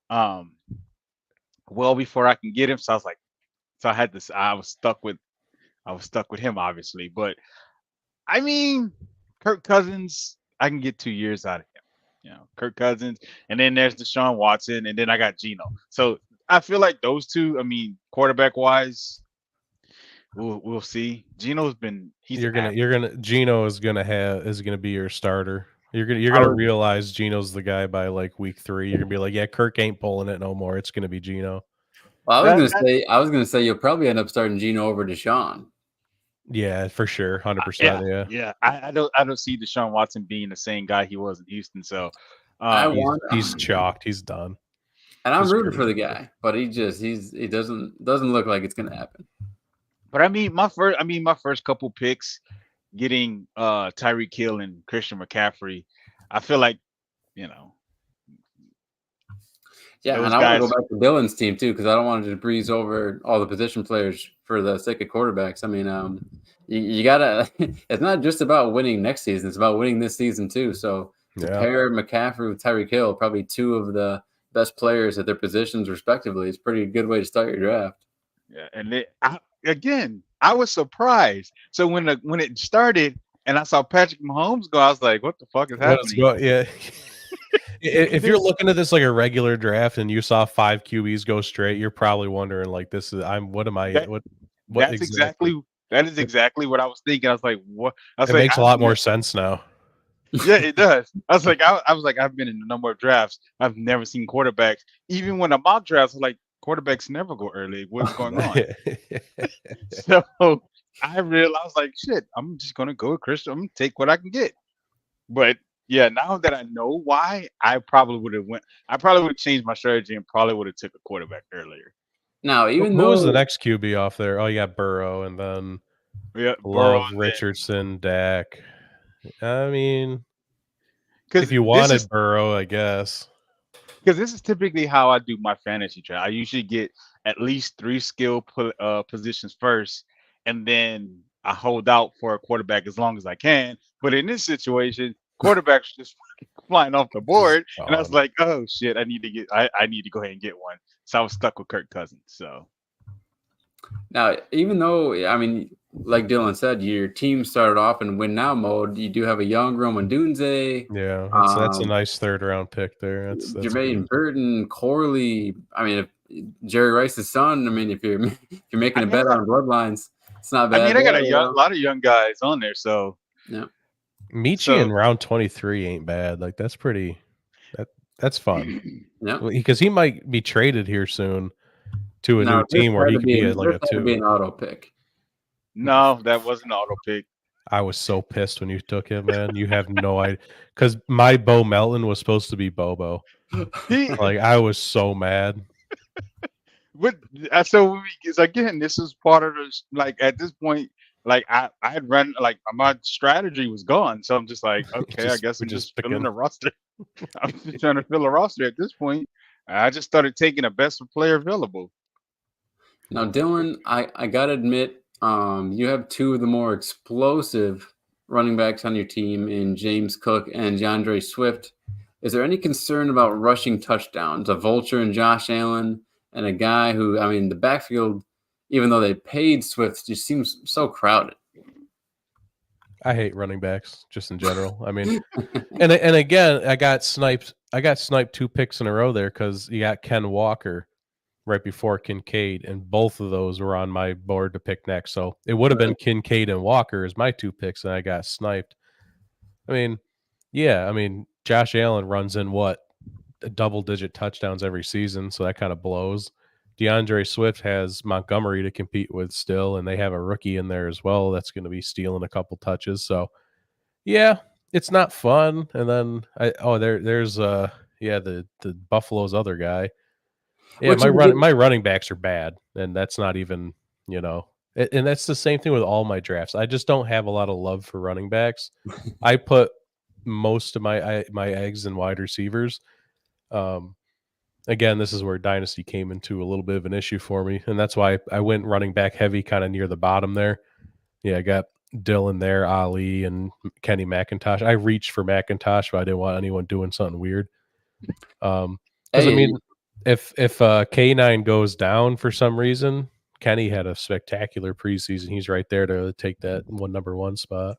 [SPEAKER 1] well before I can get him. So I was like, I was stuck with him, obviously. But I mean, Kirk Cousins, I can get 2 years out of him. Kirk Cousins, and then there's Deshaun Watson, and then I got Geno. So I feel like those two, I mean, quarterback wise, we'll see. Geno is gonna be your starter. You're gonna realize Geno's the guy by like week 3. You're gonna be like, yeah, Kirk ain't pulling it no more. It's gonna be Geno.
[SPEAKER 2] Well, I was gonna say you'll probably end up starting Geno over Deshaun.
[SPEAKER 3] Yeah, for sure, 100%.
[SPEAKER 1] Yeah. I don't see Deshaun Watson being the same guy he was in Houston. So
[SPEAKER 3] he's chalked. He's done.
[SPEAKER 2] And I'm rooting for the guy, but he doesn't look like it's gonna happen.
[SPEAKER 1] But I mean, my first couple picks, getting Tyreek Hill and Christian McCaffrey, I feel like,
[SPEAKER 2] Yeah, and I want to go back to Dylan's team too, because I don't want to just breeze over all the position players for the sake of quarterbacks. I mean, you gotta. It's not just about winning next season; it's about winning this season too. So to pair McCaffrey with Tyreek Hill, probably 2 of the best players at their positions respectively, is a pretty good way to start your draft.
[SPEAKER 1] Yeah, and I was surprised. So when it started and I saw Patrick Mahomes go, I was like, "What the fuck is happening?"
[SPEAKER 3] Yeah. If you're looking at this like a regular draft and you saw 5 QBs go straight, you're probably wondering like, "That
[SPEAKER 1] is exactly what I was thinking. I was like, "What?"
[SPEAKER 3] It makes a lot more sense now.
[SPEAKER 1] Yeah, it does. I was like, I've been in a number of drafts. I've never seen quarterbacks. Even when the mock drafts, like, quarterbacks never go early. What's going on? So I realized, like, shit, I'm just gonna go with Christian. I'm gonna take what I can get. But yeah, now that I know why, I probably would have changed my strategy and probably would have took a quarterback earlier.
[SPEAKER 2] Now,
[SPEAKER 3] who was the next QB off there? Oh, you got Burrow, and then Love, Richardson, Dak. I mean, if you wanted Burrow, I guess.
[SPEAKER 1] Because this is typically how I do my fantasy draft. I usually get at least 3 skill positions first, and then I hold out for a quarterback as long as I can. But in this situation, quarterbacks just flying off the
[SPEAKER 3] Just
[SPEAKER 1] board, and I was
[SPEAKER 3] gone.
[SPEAKER 1] like, oh shit, I need to go ahead and get one. So I was stuck with Kirk Cousins. So
[SPEAKER 2] Now, even though, I mean, like Dylan said, your team started off in win now mode. You do have a young Roman Dunze,
[SPEAKER 3] Yeah, that's a nice third round pick there. That's good.
[SPEAKER 2] Jermaine Burton, Corley. I mean, if Jerry Rice's son. I mean, if you're making a
[SPEAKER 1] I mean,
[SPEAKER 2] bet on bloodlines, it's not
[SPEAKER 1] I
[SPEAKER 2] bad
[SPEAKER 1] mean, I got
[SPEAKER 2] there, you know?
[SPEAKER 1] lot of young guys on there.
[SPEAKER 2] Yeah.
[SPEAKER 3] Michi in round 23 ain't bad. Like that's pretty. That's fun.
[SPEAKER 2] Yeah.
[SPEAKER 3] Because he might be traded here soon to a
[SPEAKER 2] Now,
[SPEAKER 3] new team where he could be like a
[SPEAKER 2] this had to be
[SPEAKER 3] 2.
[SPEAKER 2] an auto pick.
[SPEAKER 1] no, that wasn't an auto pick.
[SPEAKER 3] I was so pissed when you took him, man. You have no idea. Because my Bo Melton was supposed to be Bobo.
[SPEAKER 1] He
[SPEAKER 3] Like I was so mad.
[SPEAKER 1] But so because again, this is part of the like at this point, like I had run like my strategy was gone, so I'm just like, okay, I guess
[SPEAKER 3] We're
[SPEAKER 1] I'm just
[SPEAKER 3] picking.
[SPEAKER 1] filling the roster. I'm just trying to fill a roster at this point. I just started taking the best player available.
[SPEAKER 2] Now, Dylan, I gotta admit, you have two of the more explosive running backs on your team in James Cook and DeAndre Swift. Is there any concern about rushing touchdowns? A vulture in Josh Allen and a guy who, I mean, the backfield, even though they paid Swift, just seems so crowded.
[SPEAKER 3] I hate running backs just in general. I mean, and again, I got sniped 2 picks in a row there because you got Ken Walker right before Kincaid, and both of those were on my board to pick next. So it would have been Kincaid and Walker as my 2 picks, and I got sniped. I mean, yeah, I mean, Josh Allen runs in double-digit touchdowns every season, so that kind of blows. DeAndre Swift has Montgomery to compete with still, and they have a rookie in there as well that's going to be stealing a couple touches. So, yeah, it's not fun. And then there's the Buffalo's other guy. Yeah, my running backs are bad, and that's not even, and that's the same thing with all my drafts. I just don't have a lot of love for running backs. I put most of my eggs in wide receivers. Again, this is where Dynasty came into a little bit of an issue for me, and that's why I went running back heavy kind of near the bottom there. Yeah, I got Dylan there, Ali, and Kenny McIntosh. I reached for McIntosh, but I didn't want anyone doing something weird. Because, I mean, if K9 goes down for some reason, Kenny had a spectacular preseason. He's right there to take that number 1 spot.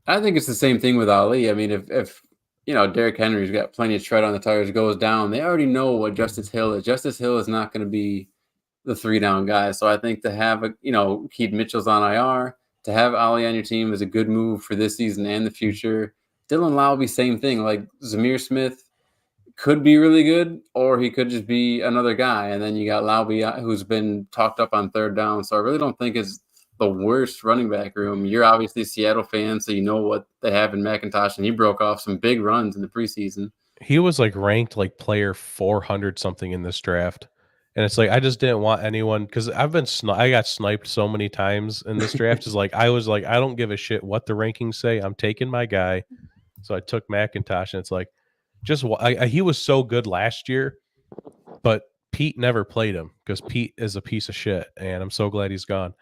[SPEAKER 2] I think it's the same thing with Ali. I mean, if Derrick Henry's got plenty of tread on the tires, goes down, they already know what Justice Hill is. Justice Hill is not going to be the 3-down guy. So I think to have Keith Mitchell's on IR, to have Ali on your team is a good move for this season and the future. Dylan Lowby, same thing. Like Zamir Smith could be really good, or he could just be another guy. And then you got Lowby, who's been talked up on 3rd down. So I really don't think it's the worst running back room. You're obviously a Seattle fan, so you know what they have in McIntosh, and he broke off some big runs in the preseason.
[SPEAKER 3] He was like ranked like player 400 something in this draft. And it's like, I just didn't want anyone, because I got sniped so many times in this draft. Is like, I was like, I don't give a shit what the rankings say. I'm taking my guy. So I took McIntosh, and it's like, he was so good last year, but Pete never played him because Pete is a piece of shit, and I'm so glad he's gone.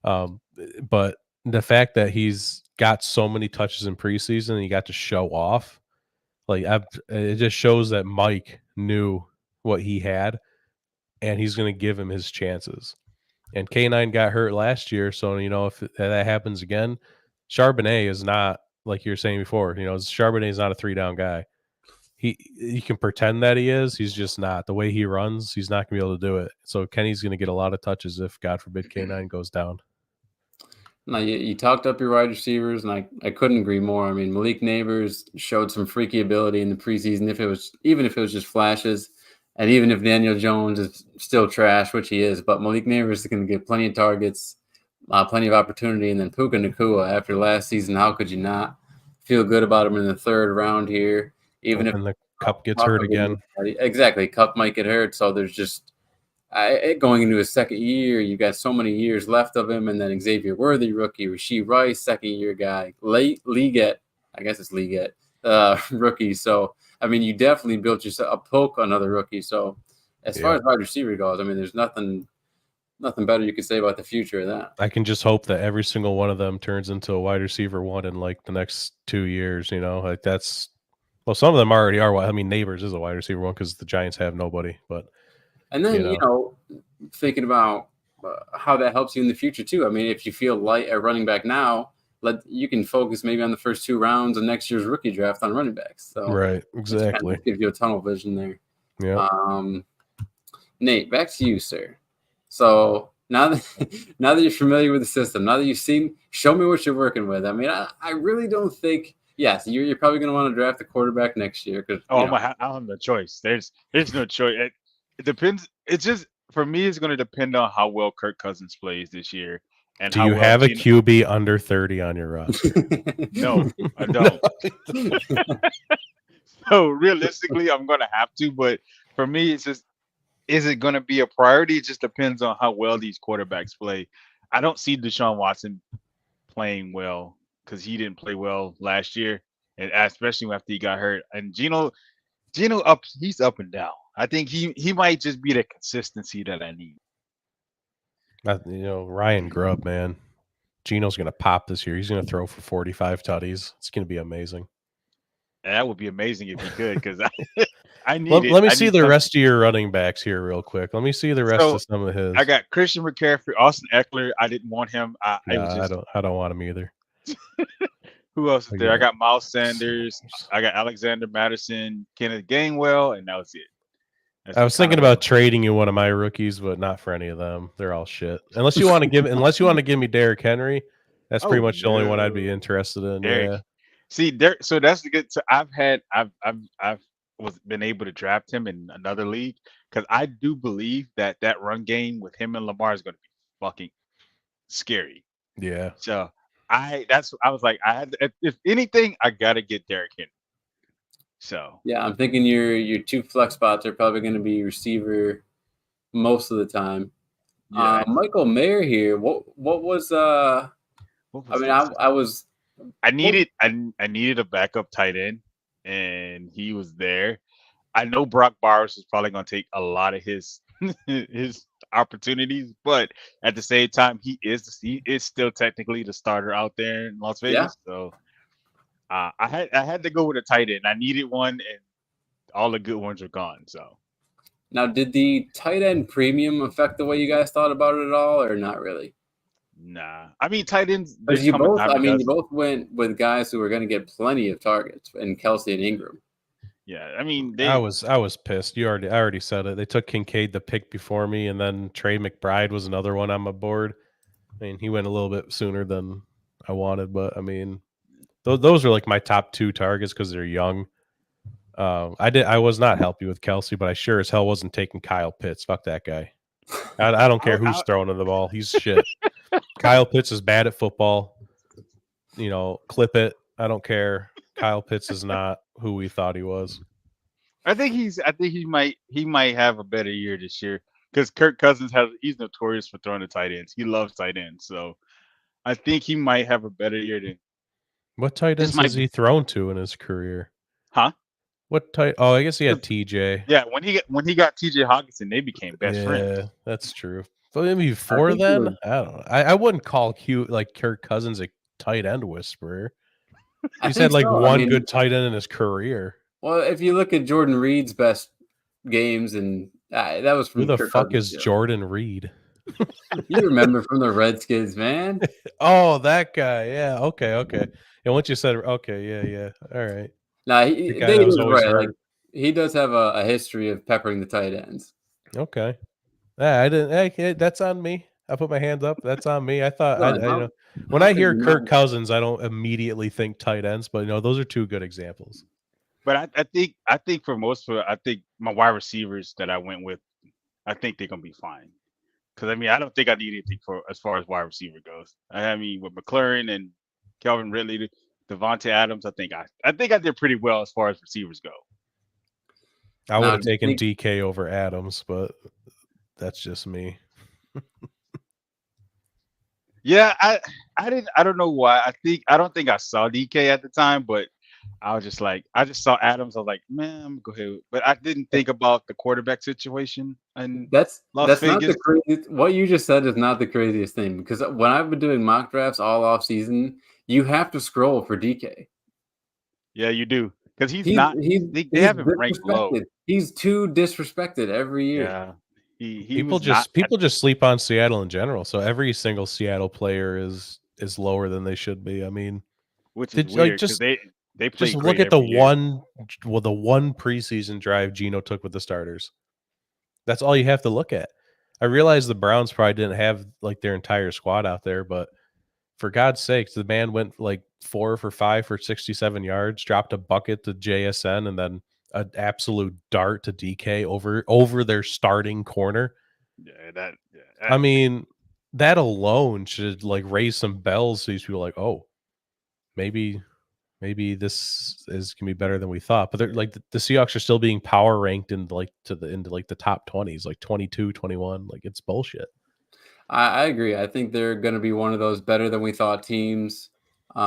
[SPEAKER 3] But the fact that he's got so many touches in preseason and he got to show off, it just shows that Mike knew what he had, and he's going to give him his chances. And K9 got hurt last year, so if that happens again, Charbonnet is not, like you were saying before. Charbonnet is not a 3-down guy. He can pretend that he is. He's just not. The way he runs, he's not going to be able to do it. So Kenny's going to get a lot of touches if, God forbid, K9 goes down.
[SPEAKER 2] Now, you talked up your wide receivers, and I couldn't agree more. I mean, Malik Neighbors showed some freaky ability in the preseason, even if it was just flashes, and even if Daniel Jones is still trash, which he is, but Malik Neighbors is going to get plenty of targets, plenty of opportunity, and then Puka Nacua after last season, how could you not feel good about him in the 3rd round here? Even if
[SPEAKER 3] the Cup gets hurt again.
[SPEAKER 2] Exactly, Cup might get hurt, so there's just going into his 2nd year, you got so many years left of him, and then Xavier Worthy, rookie, Rashee Rice, 2nd-year guy, Leggett, I guess it's Leggett, rookie. So, I mean, you definitely built yourself a Polk, another rookie. So, as far as wide receiver goes, I mean, there's nothing better you could say about the future of that.
[SPEAKER 3] I can just hope that every single one of them turns into a wide receiver 1 in like the next 2 years. Like that's Well, some of them already are. I mean, Neighbors is a wide receiver one because the Giants have nobody. But
[SPEAKER 2] And then, thinking about how that helps you in the future, too. I mean, if you feel light at running back now, you can focus maybe on the first 2 rounds of next year's rookie draft on running backs. So
[SPEAKER 3] right, exactly.
[SPEAKER 2] Gives you a tunnel vision there.
[SPEAKER 3] Yeah.
[SPEAKER 2] Nate, back to you, sir. So now that you're familiar with the system, now that you've seen, show me what you're working with. I mean, I really don't think. Yes, you're probably going to want to draft a quarterback next year because
[SPEAKER 1] I don't have no choice. There's no choice. It depends. It's just for me. It's going to depend on how well Kirk Cousins plays this year and
[SPEAKER 3] Do
[SPEAKER 1] how
[SPEAKER 3] you
[SPEAKER 1] well
[SPEAKER 3] have a QB under 30 on your roster?
[SPEAKER 1] No, I don't. So realistically, I'm going to have to. But for me, it's just, is it going to be a priority? It just depends on how well these quarterbacks play. I don't see Deshaun Watson playing well because he didn't play well last year, and especially after he got hurt. And Gino he's up and down. I think he might just be the consistency that I need.
[SPEAKER 3] Ryan Grubb, man. Gino's going to pop this year. He's going to throw for 45 tutties. It's going to be amazing.
[SPEAKER 1] That would be amazing if he could, because I need
[SPEAKER 3] Let me see the
[SPEAKER 1] something.
[SPEAKER 3] rest of your running backs here real quick. Let me see the rest of some of his.
[SPEAKER 1] I got Christian McCaffrey, Austin Eckler. I didn't want him. I
[SPEAKER 3] don't want him either.
[SPEAKER 1] Who else is there? I got Miles Sanders. I got Alexander Madison, Kenneth Gainwell, and that was it.
[SPEAKER 3] I was thinking about trading you one of my rookies, but not for any of them. They're all shit. Unless you want to give me Derrick Henry, that's pretty much the only one I'd be interested in.
[SPEAKER 1] Derrick.
[SPEAKER 3] Yeah.
[SPEAKER 1] See, so that's the good. So I've been able to draft him in another league because I do believe that run game with him and Lamar is going to be fucking scary.
[SPEAKER 3] Yeah.
[SPEAKER 1] So I was like, if anything, I gotta get Derrick Henry. So
[SPEAKER 2] yeah, I'm thinking your 2 flex spots are probably going to be receiver most of the time. Yeah. Michael Mayer here. What was I
[SPEAKER 1] needed a backup tight end, and he was there. I know Brock Bowers is probably going to take a lot of his opportunities, but at the same time, he is still technically the starter out there in Las Vegas. Yeah. So I had to go with a tight end. I needed one, and all the good ones are gone. So
[SPEAKER 2] now, did the tight end premium affect the way you guys thought about it at all, or not really?
[SPEAKER 1] Nah, I mean tight ends.
[SPEAKER 2] You both went with guys who were going to get plenty of targets, and Kelsey and Ingram.
[SPEAKER 1] Yeah, I mean,
[SPEAKER 3] I was pissed. I already said it. They took Kincaid the pick before me, and then Trey McBride was another one on my board. I mean, he went a little bit sooner than I wanted, but I mean, those are like my top 2 targets because they're young. I was not happy with Kelsey, but I sure as hell wasn't taking Kyle Pitts. Fuck that guy. I don't care who's throwing him the ball. He's shit. Kyle Pitts is bad at football. Clip it. I don't care. Kyle Pitts is not who we thought he was.
[SPEAKER 1] I think he might have a better year this year because Kirk Cousins he's notorious for throwing the tight ends. He loves tight ends, so I think he might have a better year than.
[SPEAKER 3] What tight ends has he thrown to in his career?
[SPEAKER 1] Huh?
[SPEAKER 3] What tight? Oh, I guess he had TJ.
[SPEAKER 1] Yeah, when he got TJ Hawkinson, they became best friends.
[SPEAKER 3] Yeah, that's true. But maybe before then, I don't know. I wouldn't call Kirk Cousins a tight end whisperer. He's had one good tight end in his career.
[SPEAKER 2] Well, if you look at Jordan Reed's best games, and that was from
[SPEAKER 3] who the fuck is Jordan Reed?
[SPEAKER 2] You remember from the Redskins, man?
[SPEAKER 3] Oh, that guy. Yeah. Okay. And once you said, okay, yeah. All right.
[SPEAKER 2] Nah, right. He does have a history of peppering the tight ends.
[SPEAKER 3] Okay. I didn't. Hey, that's on me. I put my hands up. That's on me. I thought when I hear Kirk Cousins, I don't immediately think tight ends, but those are 2 good examples.
[SPEAKER 1] But I think for my wide receivers that I went with, I think they're gonna be fine. Because I mean, I don't think I need anything as far as wide receiver goes. I mean, with McLaurin and Calvin Ridley, Devontae Adams, I think I did pretty well as far as receivers go.
[SPEAKER 3] I would have taken DK over Adams, but that's just me.
[SPEAKER 1] Yeah, I don't know why. I don't think I saw DK at the time, but I was just like, I just saw Adams. I was like, man, I'm gonna go ahead. But I didn't think about the quarterback situation. And
[SPEAKER 2] that's not the craziest. What you just said is not the craziest thing, because when I've been doing mock drafts all off season, you have to scroll for DK.
[SPEAKER 1] Yeah, you do. because he's
[SPEAKER 2] He's
[SPEAKER 1] not.
[SPEAKER 2] he's
[SPEAKER 1] They
[SPEAKER 2] he's
[SPEAKER 1] have him ranked low.
[SPEAKER 2] disrespected. He's too disrespected every year.
[SPEAKER 1] Yeah, he
[SPEAKER 3] People
[SPEAKER 1] was not.
[SPEAKER 3] just sleep on Seattle in general. So every single Seattle player is lower than they should be. I mean,
[SPEAKER 1] Which is
[SPEAKER 3] did like
[SPEAKER 1] weird because they play
[SPEAKER 3] just look
[SPEAKER 1] great
[SPEAKER 3] at the
[SPEAKER 1] every year.
[SPEAKER 3] one preseason drive Geno took with the starters. That's all you have to look at. I realize the Browns probably didn't have like their entire squad out there, but for God's sakes, the man went like 4 for 5 for 67 yards, dropped a bucket to JSN, and then an absolute dart to DK over their starting corner.
[SPEAKER 1] Yeah,
[SPEAKER 3] I mean, that alone should like raise some bells. So these people are like, oh, maybe this is gonna be better than we thought. But they're like the Seahawks are still being power ranked in like into like the top 20s, like 22, 21. Like it's bullshit.
[SPEAKER 2] I agree. I think they're going to be one of those better than we thought teams. They've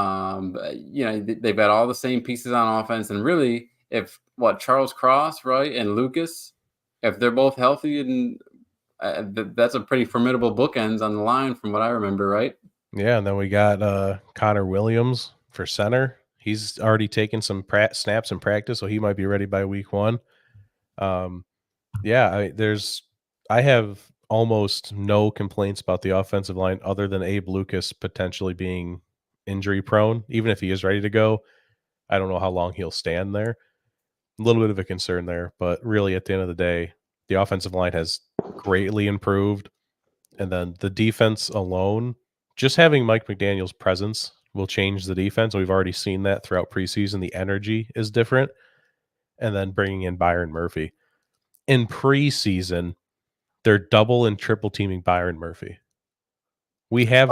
[SPEAKER 2] got all the same pieces on offense, and really, if Charles Cross, right, and Lucas, if they're both healthy, and that's a pretty formidable bookends on the line, from what I remember, right?
[SPEAKER 3] Yeah, and then we got Connor Williams for center. He's already taken some snaps in practice, so he might be ready by week 1. Yeah, I have almost no complaints about the offensive line other than Abe Lucas potentially being injury prone. Even if he is ready to go, I don't know how long he'll stand there. A little bit of a concern there, but really at the end of the day, the offensive line has greatly improved. And then the defense alone, just having Mike McDaniel's presence will change the defense. We've already seen that throughout preseason. The energy is different. And then bringing in Byron Murphy. In preseason, they're double and triple teaming Byron Murphy. We have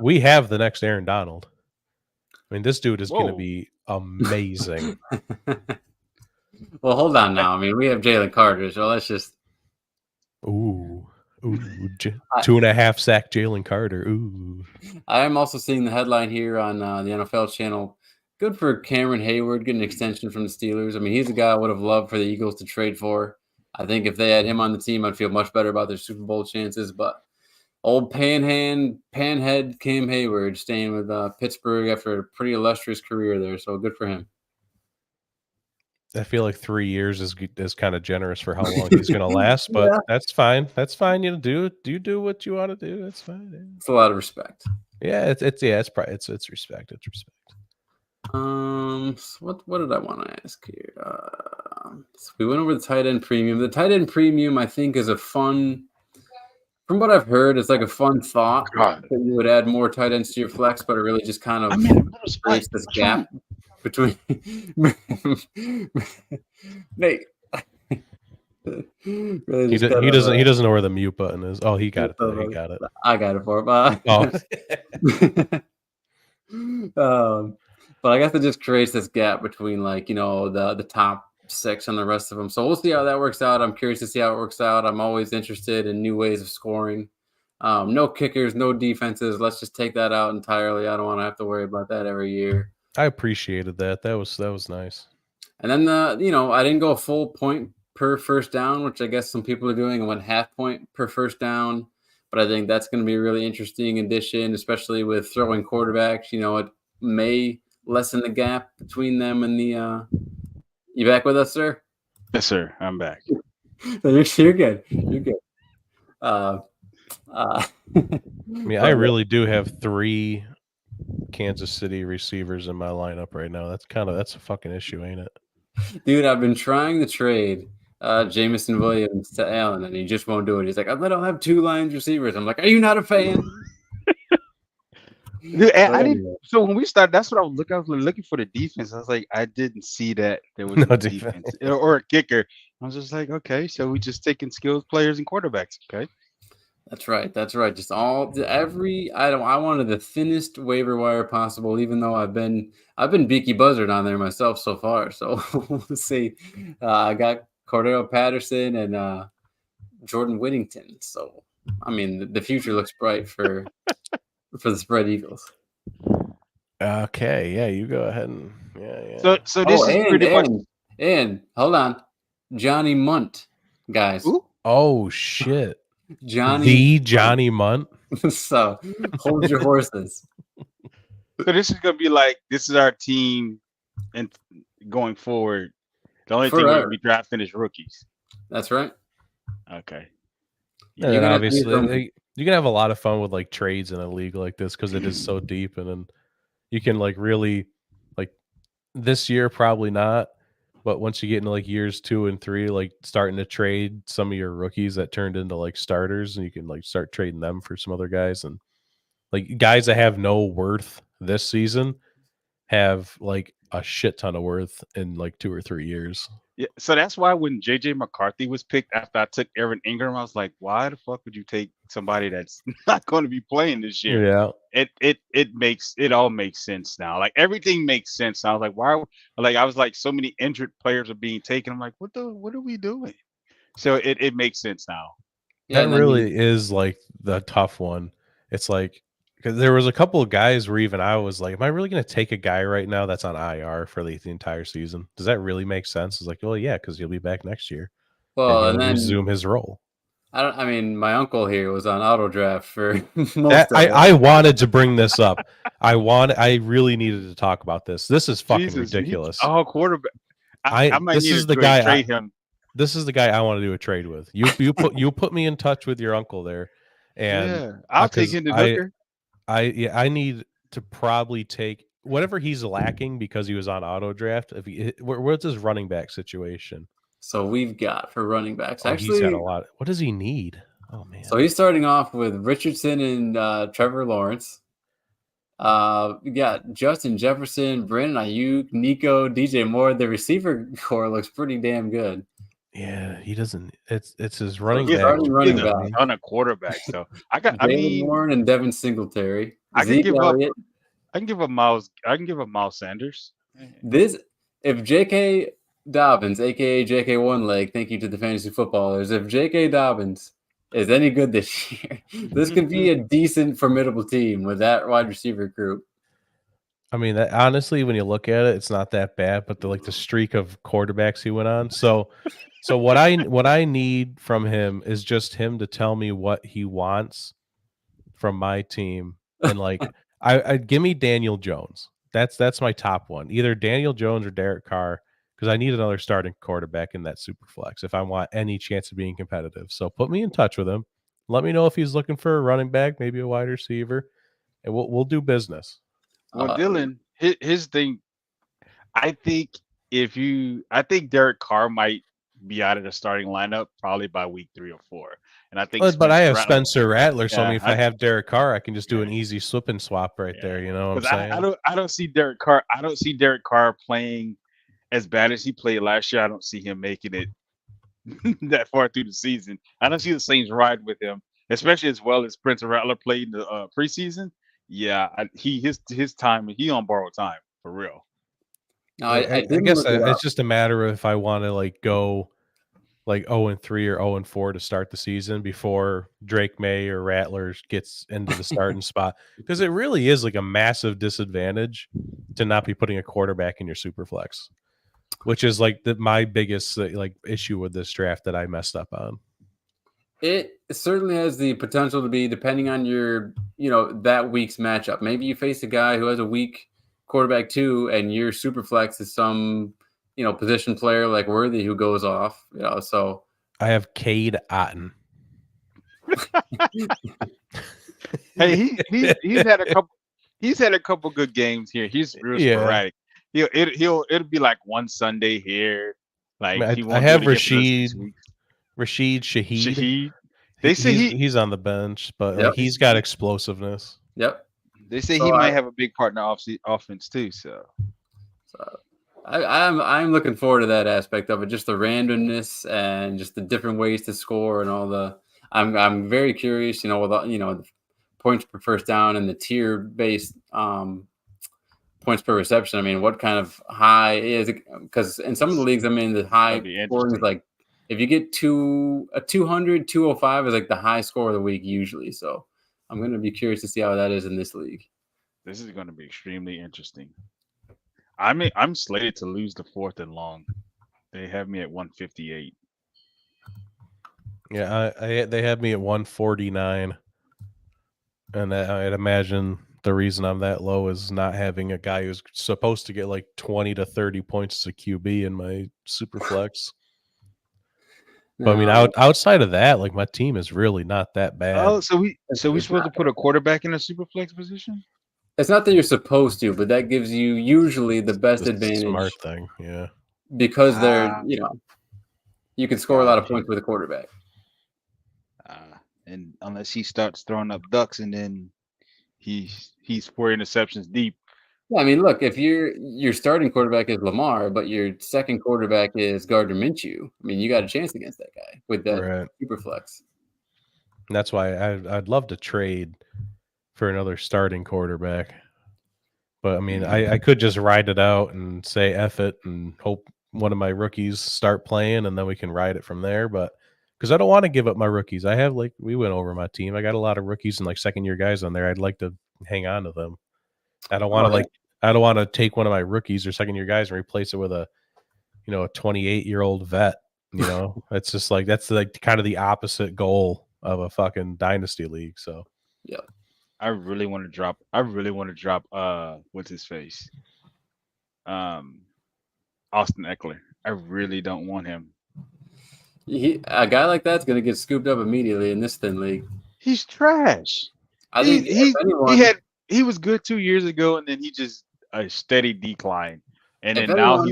[SPEAKER 3] we have the next Aaron Donald. I mean, this dude is going to be amazing.
[SPEAKER 2] Well, hold on now. I mean, we have Jalen Carter, so let's just.
[SPEAKER 3] Ooh, 2.5 sack Jalen Carter. Ooh.
[SPEAKER 2] I am also seeing the headline here on the NFL channel. Good for Cameron Hayward getting an extension from the Steelers. I mean, he's a guy I would have loved for the Eagles to trade for. I think if they had him on the team, I'd feel much better about their Super Bowl chances. But old panhead Cam Hayward staying with Pittsburgh after a pretty illustrious career there. So good for him.
[SPEAKER 3] I feel like 3 years is kind of generous for how long he's going to last, but yeah. That's fine. That's fine. You do what you want to do. That's fine. Yeah.
[SPEAKER 2] It's a lot of respect.
[SPEAKER 3] Yeah, it's respect. It's respect.
[SPEAKER 2] What did I want to ask here? So we went over the tight end premium. The tight end premium, I think, is a fun. From what I've heard, it's like a fun thought that you would add more tight ends to your flex, but it really just kind of creates this gap between. Nate.
[SPEAKER 3] Really he doesn't know where the mute button is. Oh, he got it. He got it.
[SPEAKER 2] I got it for him. But I guess it just creates this gap between the top 6 and the rest of them. So we'll see how that works out. I'm curious to see how it works out. I'm always interested in new ways of scoring. No kickers, no defenses. Let's just take that out entirely. I don't want to have to worry about that every year.
[SPEAKER 3] I appreciated that. That was nice.
[SPEAKER 2] And then I didn't go a full point per first down, which I guess some people are doing. I went half point per first down. But I think that's going to be a really interesting addition, especially with throwing quarterbacks. It may lessen the gap between them and the you back with us, sir?
[SPEAKER 1] Yes, sir. I'm back.
[SPEAKER 2] You're good. You're good.
[SPEAKER 3] I mean, I really do have 3 Kansas City receivers in my lineup right now. That's a fucking issue, ain't it?
[SPEAKER 2] Dude, I've been trying to trade Jamison Williams to Allen, and he just won't do it. He's like, I don't have 2 Lions receivers. I'm like, are you not a fan?
[SPEAKER 1] Dude, I didn't. So when we started, that's what I was looking. I was looking for the defense. I was like, I didn't see that there was no defense or a kicker. I was just like, okay, so we just taking skilled players and quarterbacks. Okay,
[SPEAKER 2] that's right. Just every item. I wanted the thinnest waiver wire possible, even though I've been Beaky Buzzard on there myself so far. So we'll see. I got Cordero Patterson and Jordan Whittington. So I mean, the future looks bright for the Spread Eagles.
[SPEAKER 3] Okay, yeah, you go ahead and yeah.
[SPEAKER 1] So this is pretty much.
[SPEAKER 2] And hold on, Johnny Munt, guys.
[SPEAKER 1] Ooh.
[SPEAKER 3] Oh shit,
[SPEAKER 2] Johnny
[SPEAKER 3] Munt.
[SPEAKER 2] So hold your horses.
[SPEAKER 1] So this is gonna be like this is our team, and going forward, the only thing we're gonna
[SPEAKER 2] Forever.
[SPEAKER 1] be drafting is rookies.
[SPEAKER 2] That's right.
[SPEAKER 1] Okay.
[SPEAKER 3] And
[SPEAKER 2] You're
[SPEAKER 3] then
[SPEAKER 2] gonna see
[SPEAKER 3] obviously
[SPEAKER 2] some.
[SPEAKER 3] you can have a lot of fun with like trades in a league like this because it is so deep, and then you can like really like this year probably not, but once you get into like years 2 and 3, like starting to trade some of your rookies that turned into like starters, and you can like start trading them for some other guys, and like guys that have no worth this season have like a shit ton of worth in like 2 or 3 years.
[SPEAKER 1] Yeah, so that's why when JJ McCarthy was picked after I took Evan Ingram, I was like, why the fuck would you take somebody that's not going to be playing this year?
[SPEAKER 3] Yeah.
[SPEAKER 1] It all makes sense now. Like everything makes sense. I was like, why? Like I was like, so many injured players are being taken. I'm like, what are we doing? So it makes sense now.
[SPEAKER 2] Yeah,
[SPEAKER 3] That
[SPEAKER 2] and then
[SPEAKER 3] really is like the tough one. It's like because there was a couple of guys where even I was like, "Am I really going to take a guy right now that's on IR for the entire season? Does that really make sense?" It's like, well, yeah, because he'll be back next year and
[SPEAKER 2] well, and
[SPEAKER 3] he'll
[SPEAKER 2] then
[SPEAKER 3] resume his role.
[SPEAKER 2] I mean, my uncle here was on auto draft for
[SPEAKER 3] That
[SPEAKER 2] most of it.
[SPEAKER 3] I wanted to bring this up. I really needed to talk about this. This is fucking
[SPEAKER 1] Jesus,
[SPEAKER 3] ridiculous.
[SPEAKER 1] quarterback. I might
[SPEAKER 3] This
[SPEAKER 1] need
[SPEAKER 3] is
[SPEAKER 1] to
[SPEAKER 3] the guy.
[SPEAKER 1] trade him.
[SPEAKER 3] This is the guy I want to do a trade with. You put me in touch with your uncle there, and
[SPEAKER 1] Yeah, I'll take
[SPEAKER 3] because
[SPEAKER 1] him to Nooker.
[SPEAKER 3] I need to probably take whatever he's lacking because he was on auto draft. If what's his running back situation?
[SPEAKER 2] So we've got for running backs.
[SPEAKER 3] Oh, he's got a
[SPEAKER 2] Actually,
[SPEAKER 3] lot. What does he need? Oh man.
[SPEAKER 2] so he's starting off with Richardson and Trevor Lawrence. We got Justin Jefferson, Brandon Ayuk, Nico, DJ Moore. The receiver core looks pretty damn good.
[SPEAKER 3] Yeah, he doesn't. It's his
[SPEAKER 2] So
[SPEAKER 3] running
[SPEAKER 2] he's
[SPEAKER 3] back.
[SPEAKER 2] starting
[SPEAKER 1] He has
[SPEAKER 2] running
[SPEAKER 1] a
[SPEAKER 2] back.
[SPEAKER 1] ton of quarterbacks. So I
[SPEAKER 2] Jalen
[SPEAKER 1] mean,
[SPEAKER 2] Warren and Devin Singletary.
[SPEAKER 1] I can
[SPEAKER 2] Zeke
[SPEAKER 1] give up.
[SPEAKER 2] Elliott.
[SPEAKER 1] I can give a Miles. I can give a Miles Sanders.
[SPEAKER 2] This if J.K. Dobbins, aka J.K. One Leg, thank you to the fantasy footballers. If J.K. Dobbins is any good this year, this could be a decent, formidable team with that wide receiver group.
[SPEAKER 3] I mean, that, honestly, when you look at it, it's not that bad. But the streak of quarterbacks he went on. So what I need from him is just him to tell me what he wants from my team, and like I give me Daniel Jones. That's my top one. Either Daniel Jones or Derek Carr, because I need another starting quarterback in that super flex if I want any chance of being competitive. So put me in touch with him. Let me know if he's looking for a running back, maybe a wide receiver, and we'll do business.
[SPEAKER 1] Well,
[SPEAKER 2] Uh,
[SPEAKER 1] Dylan, his thing. I think Derek Carr might be out of the starting lineup probably by week 3 or 4, and I think
[SPEAKER 3] But I
[SPEAKER 1] Spencer
[SPEAKER 3] have
[SPEAKER 1] Rattler.
[SPEAKER 3] Spencer Rattler, so I mean,
[SPEAKER 1] Yeah,
[SPEAKER 3] if I have Derek Carr, I can just do
[SPEAKER 1] yeah,
[SPEAKER 3] an easy slip and swap right
[SPEAKER 1] yeah.
[SPEAKER 3] there. You know what I'm
[SPEAKER 1] Because I
[SPEAKER 3] saying?
[SPEAKER 1] don't I don't see Derek Carr. I don't see Derek Carr playing as bad as he played last year. I don't see him making it that far through the season. I don't see the Saints ride with him, especially as well as Spencer Rattler played in the preseason. Yeah, his time. He on borrowed time for real.
[SPEAKER 2] no, I
[SPEAKER 3] I
[SPEAKER 2] didn't
[SPEAKER 3] guess
[SPEAKER 2] look it up.
[SPEAKER 3] it's just a matter of if I want to like go like 0-3 or 0-4 to start the season before Drake May or Rattler gets into the starting spot, because it really is like a massive disadvantage to not be putting a quarterback in your super flex, which is like my biggest like issue with this draft that I messed up on.
[SPEAKER 2] It certainly has the potential to be, depending on your, that week's matchup. Maybe you face a guy who has a weak quarterback too, and your super flex is some, position player like Worthy who goes off. So
[SPEAKER 3] I have Cade Otton.
[SPEAKER 1] Hey, he's had a couple. He's had a couple good games here. He's real
[SPEAKER 3] Yeah.
[SPEAKER 1] sporadic. It'll be like one Sunday here.
[SPEAKER 3] I
[SPEAKER 1] Like
[SPEAKER 3] mean,
[SPEAKER 1] he
[SPEAKER 3] I
[SPEAKER 1] won't do
[SPEAKER 3] have
[SPEAKER 1] it again for the rest of these weeks.
[SPEAKER 3] Rashid Shaheed.
[SPEAKER 1] Shaheed. They say
[SPEAKER 3] He's on the bench, but like
[SPEAKER 2] Yep.
[SPEAKER 3] he's got explosiveness.
[SPEAKER 2] yep.
[SPEAKER 1] they say
[SPEAKER 2] So
[SPEAKER 1] he might have a big part in the offense too. So
[SPEAKER 2] I'm looking forward to that aspect of it, just the randomness and just the different ways to score and all the. I'm very curious, with the points per first down and the tier based points per reception. I mean, what kind of high is it? Because in some of the leagues, the
[SPEAKER 1] that'd
[SPEAKER 2] high
[SPEAKER 1] be
[SPEAKER 2] scoring is
[SPEAKER 1] interesting.
[SPEAKER 2] like if you get to a 200, 205 is like the high score of the week usually. So I'm going to be curious to see how that is in this league.
[SPEAKER 1] This is going to be extremely interesting. I'm slated to lose the 4th and long. They have me at 158.
[SPEAKER 3] Yeah, they had me at 149, and I'd imagine the reason I'm that low is not having a guy who's supposed to get like 20 to 30 points as a QB in my super flex. But I mean, outside of that, like my team is really not that bad.
[SPEAKER 1] Oh, so we
[SPEAKER 2] It's
[SPEAKER 1] supposed to put a quarterback in a super flex position?
[SPEAKER 2] It's not that you're supposed to, but that gives you usually the best
[SPEAKER 3] Just a
[SPEAKER 2] advantage
[SPEAKER 3] smart thing, yeah.
[SPEAKER 2] because you can score a lot of
[SPEAKER 1] Gotcha.
[SPEAKER 2] points with a quarterback.
[SPEAKER 1] And unless he starts throwing up ducks and then he's 4 interceptions deep.
[SPEAKER 2] Yeah, I mean, look, if your starting quarterback is Lamar, but your second quarterback is Gardner Minshew, I mean, you got a chance against that guy with that super flex.
[SPEAKER 3] And that's why I'd love to trade for another starting quarterback. But I mean, I could just ride it out and say F it and hope one of my rookies start playing and then we can ride it from there. But because I don't want to give up my rookies. I have we went over my team. I got a lot of rookies and like second year guys on there. I'd like to hang on to them. I don't want to I don't want to take one of my rookies or second year guys and replace it with a 28-year-old vet. It's just like that's like kind of the opposite goal of a fucking dynasty league. So
[SPEAKER 2] yeah.
[SPEAKER 1] I really want to drop what's his face? Austin Eckler. I really don't want him.
[SPEAKER 2] A guy like that's going to get scooped up immediately in this thin league.
[SPEAKER 1] He's trash.
[SPEAKER 2] I think
[SPEAKER 1] he was good 2 years ago, and then he just a steady decline. And then now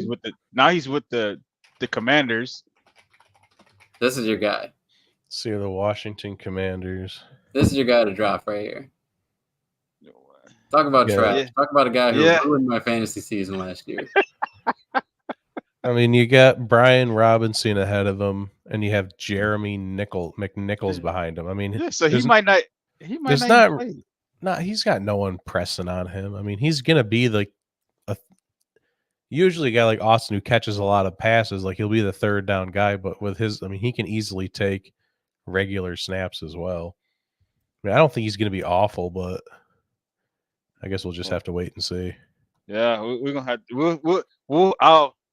[SPEAKER 1] he's with the Commanders.
[SPEAKER 2] This is your guy.
[SPEAKER 3] See the Washington Commanders.
[SPEAKER 2] This is your guy to drop right here. Talk about trash. Yeah. Talk about a guy who ruined my fantasy season last year.
[SPEAKER 3] I mean, you got Brian Robinson ahead of him, and you have Jeremy McNichols behind him. I mean,
[SPEAKER 1] so he might not. He might not play.
[SPEAKER 3] No, he's got no one pressing on him. I mean, he's gonna be usually a guy like Austin who catches a lot of passes. Like he'll be the third down guy, but with his, I mean, he can easily take regular snaps as well. I mean, I don't think he's gonna be awful, but I guess we'll just have to wait and see.
[SPEAKER 1] Yeah, we're gonna have to.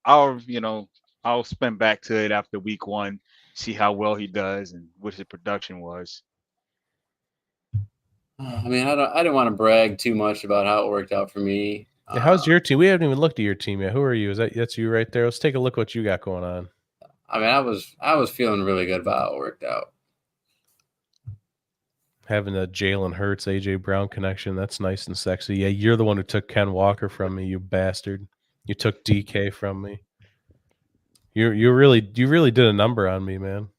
[SPEAKER 1] I'll spin back to it after week 1, see how well he does and what his production was.
[SPEAKER 2] I mean, I didn't want to brag too much about how it worked out for me.
[SPEAKER 3] How's your team? We haven't even looked at your team yet. Who are you? That's you right there? Let's take a look what you got going on.
[SPEAKER 2] I mean, I was feeling really good about how it worked out.
[SPEAKER 3] Having a Jalen Hurts, AJ Brown connection, that's nice and sexy. Yeah, you're the one who took Ken Walker from me, you bastard. You took DK from me. You really did a number on me, man.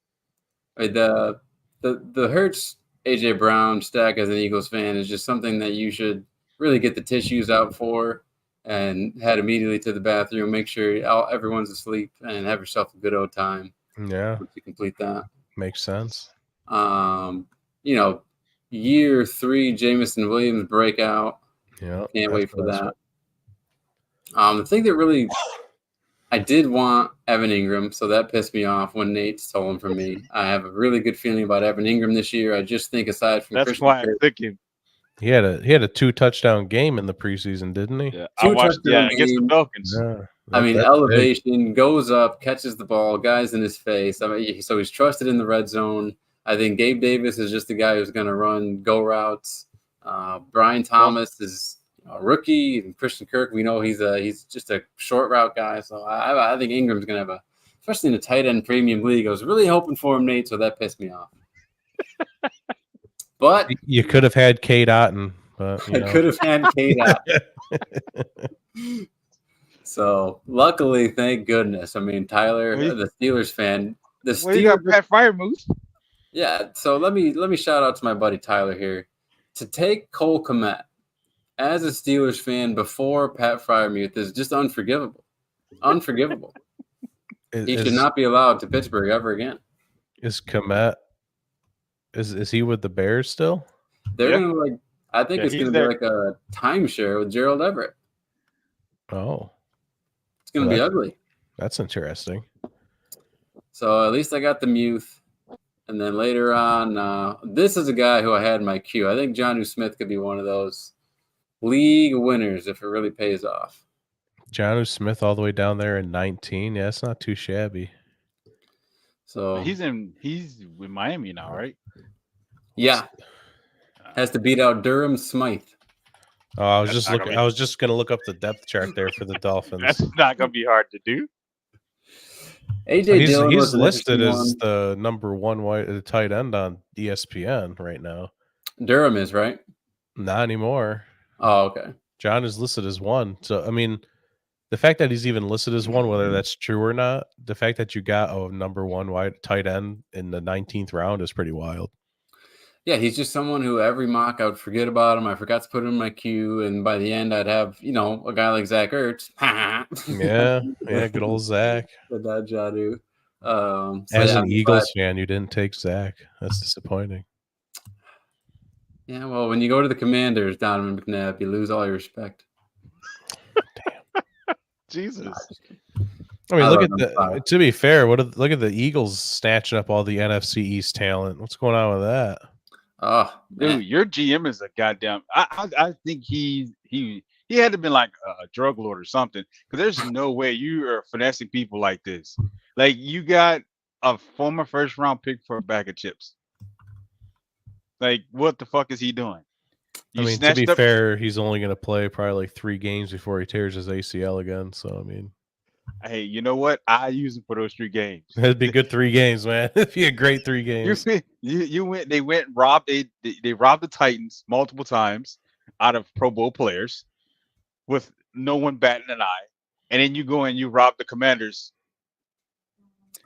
[SPEAKER 2] The Hurts AJ Brown stack as an Eagles fan is just something that you should really get the tissues out for and head immediately to the bathroom. Make sure everyone's asleep and have yourself a good old time.
[SPEAKER 3] Yeah,
[SPEAKER 2] to complete that
[SPEAKER 3] makes sense.
[SPEAKER 2] Year 3 Jameson Williams breakout.
[SPEAKER 3] Yeah,
[SPEAKER 2] can't wait for that. The thing that really, I did want Evan Ingram, so that pissed me off when Nate stole him from me. I have a really good feeling about Evan Ingram this year. I just think aside from
[SPEAKER 1] Christian why Kirk, I took him.
[SPEAKER 3] He had a 2-touchdown game in the preseason, didn't he?
[SPEAKER 1] Yeah, I watched against the Falcons.
[SPEAKER 3] Yeah,
[SPEAKER 2] I mean, elevation, big. Goes up, catches the ball, guys in his face. I mean, so he's trusted in the red zone. I think Gabe Davis is just the guy who's going to run go routes. Brian Thomas is a rookie, and Christian Kirk, we know he's just a short route guy. So I think Ingram's going to have especially in the tight end premium league. I was really hoping for him, Nate, so that pissed me off. But
[SPEAKER 3] you could have had Kate Otten. But,
[SPEAKER 2] I could have had Kate Otten. So luckily, thank goodness. I mean, Tyler, the Steelers fan,
[SPEAKER 1] you got Pat Freiermuth.
[SPEAKER 2] Yeah. So let me shout out to my buddy Tyler here to take Cole Kmet as a Steelers fan before Pat Freiermuth is just unforgivable. Unforgivable. He should not be allowed to Pittsburgh ever again.
[SPEAKER 3] Is Kmet? Is he with the Bears still?
[SPEAKER 2] They're gonna I think it's gonna be like a timeshare with Gerald Everett.
[SPEAKER 3] Oh.
[SPEAKER 2] It's going to be ugly.
[SPEAKER 3] That's interesting.
[SPEAKER 2] So at least I got the Muth. And then later on, this is a guy who I had in my queue. I think Jonnu Smith could be one of those league winners if it really pays off.
[SPEAKER 3] Jonnu Smith all the way down there in 19. Yeah, it's not too shabby.
[SPEAKER 2] So
[SPEAKER 1] he's with Miami now, right?
[SPEAKER 2] Yeah. Has to beat out Durham Smythe.
[SPEAKER 3] Oh, I was
[SPEAKER 1] That's
[SPEAKER 3] just
[SPEAKER 1] not gonna
[SPEAKER 3] looking.
[SPEAKER 1] be.
[SPEAKER 3] I was just gonna look up the depth chart there for the Dolphins.
[SPEAKER 1] That's not gonna be hard to do.
[SPEAKER 2] AJ Dillon
[SPEAKER 3] He's
[SPEAKER 2] was an
[SPEAKER 3] listed
[SPEAKER 2] interesting
[SPEAKER 3] as
[SPEAKER 2] one.
[SPEAKER 3] the number one tight end on ESPN right now.
[SPEAKER 2] Durham is, right?
[SPEAKER 3] Not anymore.
[SPEAKER 2] Oh, okay.
[SPEAKER 3] John is listed as one. So I mean, the fact that he's even listed as one, whether that's true or not, the fact that you got a number one tight end in the 19th round is pretty wild.
[SPEAKER 2] Yeah, he's just someone who every mock I would forget about him. I forgot to put him in my queue, and by the end, I'd have a guy like Zach Ertz.
[SPEAKER 3] Yeah, good old Zach.
[SPEAKER 2] The Dad Jadu.
[SPEAKER 3] As
[SPEAKER 2] yeah,
[SPEAKER 3] an Eagles fan, you didn't take Zach. That's disappointing.
[SPEAKER 2] Yeah, well, when you go to the Commanders, Donovan McNabb, you lose all your respect.
[SPEAKER 1] Jesus.
[SPEAKER 3] I mean, look at the. To be fair, look at the Eagles snatching up all the NFC East talent. What's going on with that?
[SPEAKER 2] Oh,
[SPEAKER 1] Dude, your GM is a goddamn. I think he had to been like a drug lord or something. Because there's no way you are finessing people like this. Like you got a former first round pick for a bag of chips. Like what the fuck is he doing?
[SPEAKER 3] I mean, to be fair, he's only going to play probably like 3 games before he tears his ACL again. So I mean,
[SPEAKER 1] hey, you know what? I use him for those 3 games.
[SPEAKER 3] It'd be good 3 games, man. It'd be a great 3 games.
[SPEAKER 1] You went. They went and robbed. They robbed the Titans multiple times out of Pro Bowl players, with no one batting an eye. And then you go and you rob the Commanders.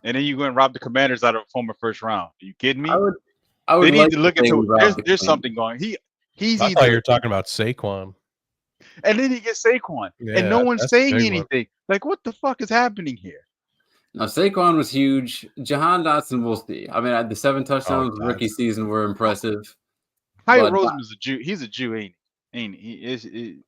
[SPEAKER 1] And then you go and rob the Commanders out of a former first round. Are you kidding me?
[SPEAKER 2] I would
[SPEAKER 1] they need
[SPEAKER 2] like
[SPEAKER 1] to look into. There's
[SPEAKER 2] the
[SPEAKER 1] something going. He's
[SPEAKER 3] I
[SPEAKER 1] either.
[SPEAKER 3] thought you were talking about Saquon.
[SPEAKER 1] And then he gets Saquon,
[SPEAKER 3] Yeah,
[SPEAKER 1] and no one's
[SPEAKER 3] that's a
[SPEAKER 1] saying
[SPEAKER 3] big one.
[SPEAKER 1] anything. Like, what the fuck is happening here?
[SPEAKER 2] No, Saquon was huge. Jahan Dotson, we'll see. I mean, the 7 touchdowns rookie season were impressive.
[SPEAKER 1] Kyle Roseman's a Jew. He's a Jew, ain't he?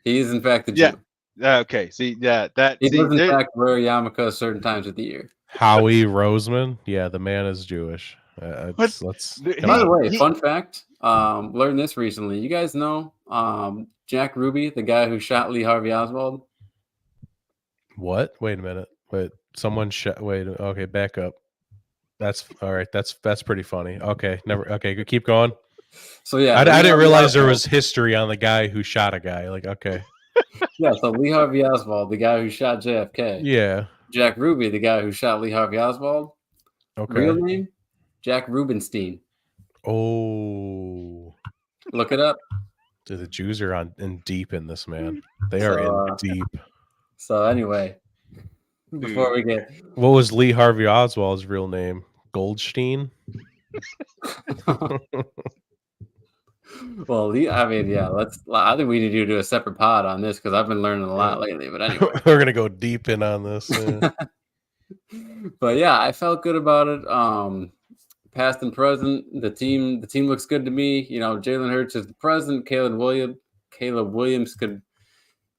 [SPEAKER 2] He is in fact a Jew.
[SPEAKER 1] Yeah. Okay. See, that
[SPEAKER 2] he does in fact wear a yarmulke certain times of the year.
[SPEAKER 3] Howie Roseman, yeah, the man is Jewish.
[SPEAKER 2] By the way, fun fact. Learned this recently. You guys know Jack Ruby, the guy who shot Lee Harvey Oswald?
[SPEAKER 3] What? Wait a minute. Wait, someone shot. Wait. Okay, back up. That's all right. That's pretty funny. Okay, never. Okay, keep going.
[SPEAKER 2] So yeah,
[SPEAKER 3] I didn't realize there was history on the guy who shot a guy. Like, okay.
[SPEAKER 2] Yeah, so Lee Harvey Oswald, the guy who shot JFK.
[SPEAKER 3] Yeah.
[SPEAKER 2] Jack Ruby, the guy who shot Lee Harvey Oswald.
[SPEAKER 3] Okay.
[SPEAKER 2] Real name? Jack Rubenstein.
[SPEAKER 3] Oh.
[SPEAKER 2] Look it up.
[SPEAKER 3] Dude, the Jews are in deep in this, man. They are in deep.
[SPEAKER 2] So anyway, before we get...
[SPEAKER 3] What was Lee Harvey Oswald's real name? Goldstein?
[SPEAKER 2] Well, I mean, yeah, I think we need to do a separate pod on this because I've been learning a lot lately. But anyway,
[SPEAKER 3] we're gonna go deep in on this. Yeah.
[SPEAKER 2] But yeah, I felt good about it. Past and present, the team looks good to me. You know, Jalen Hurts is the present. Caleb Williams could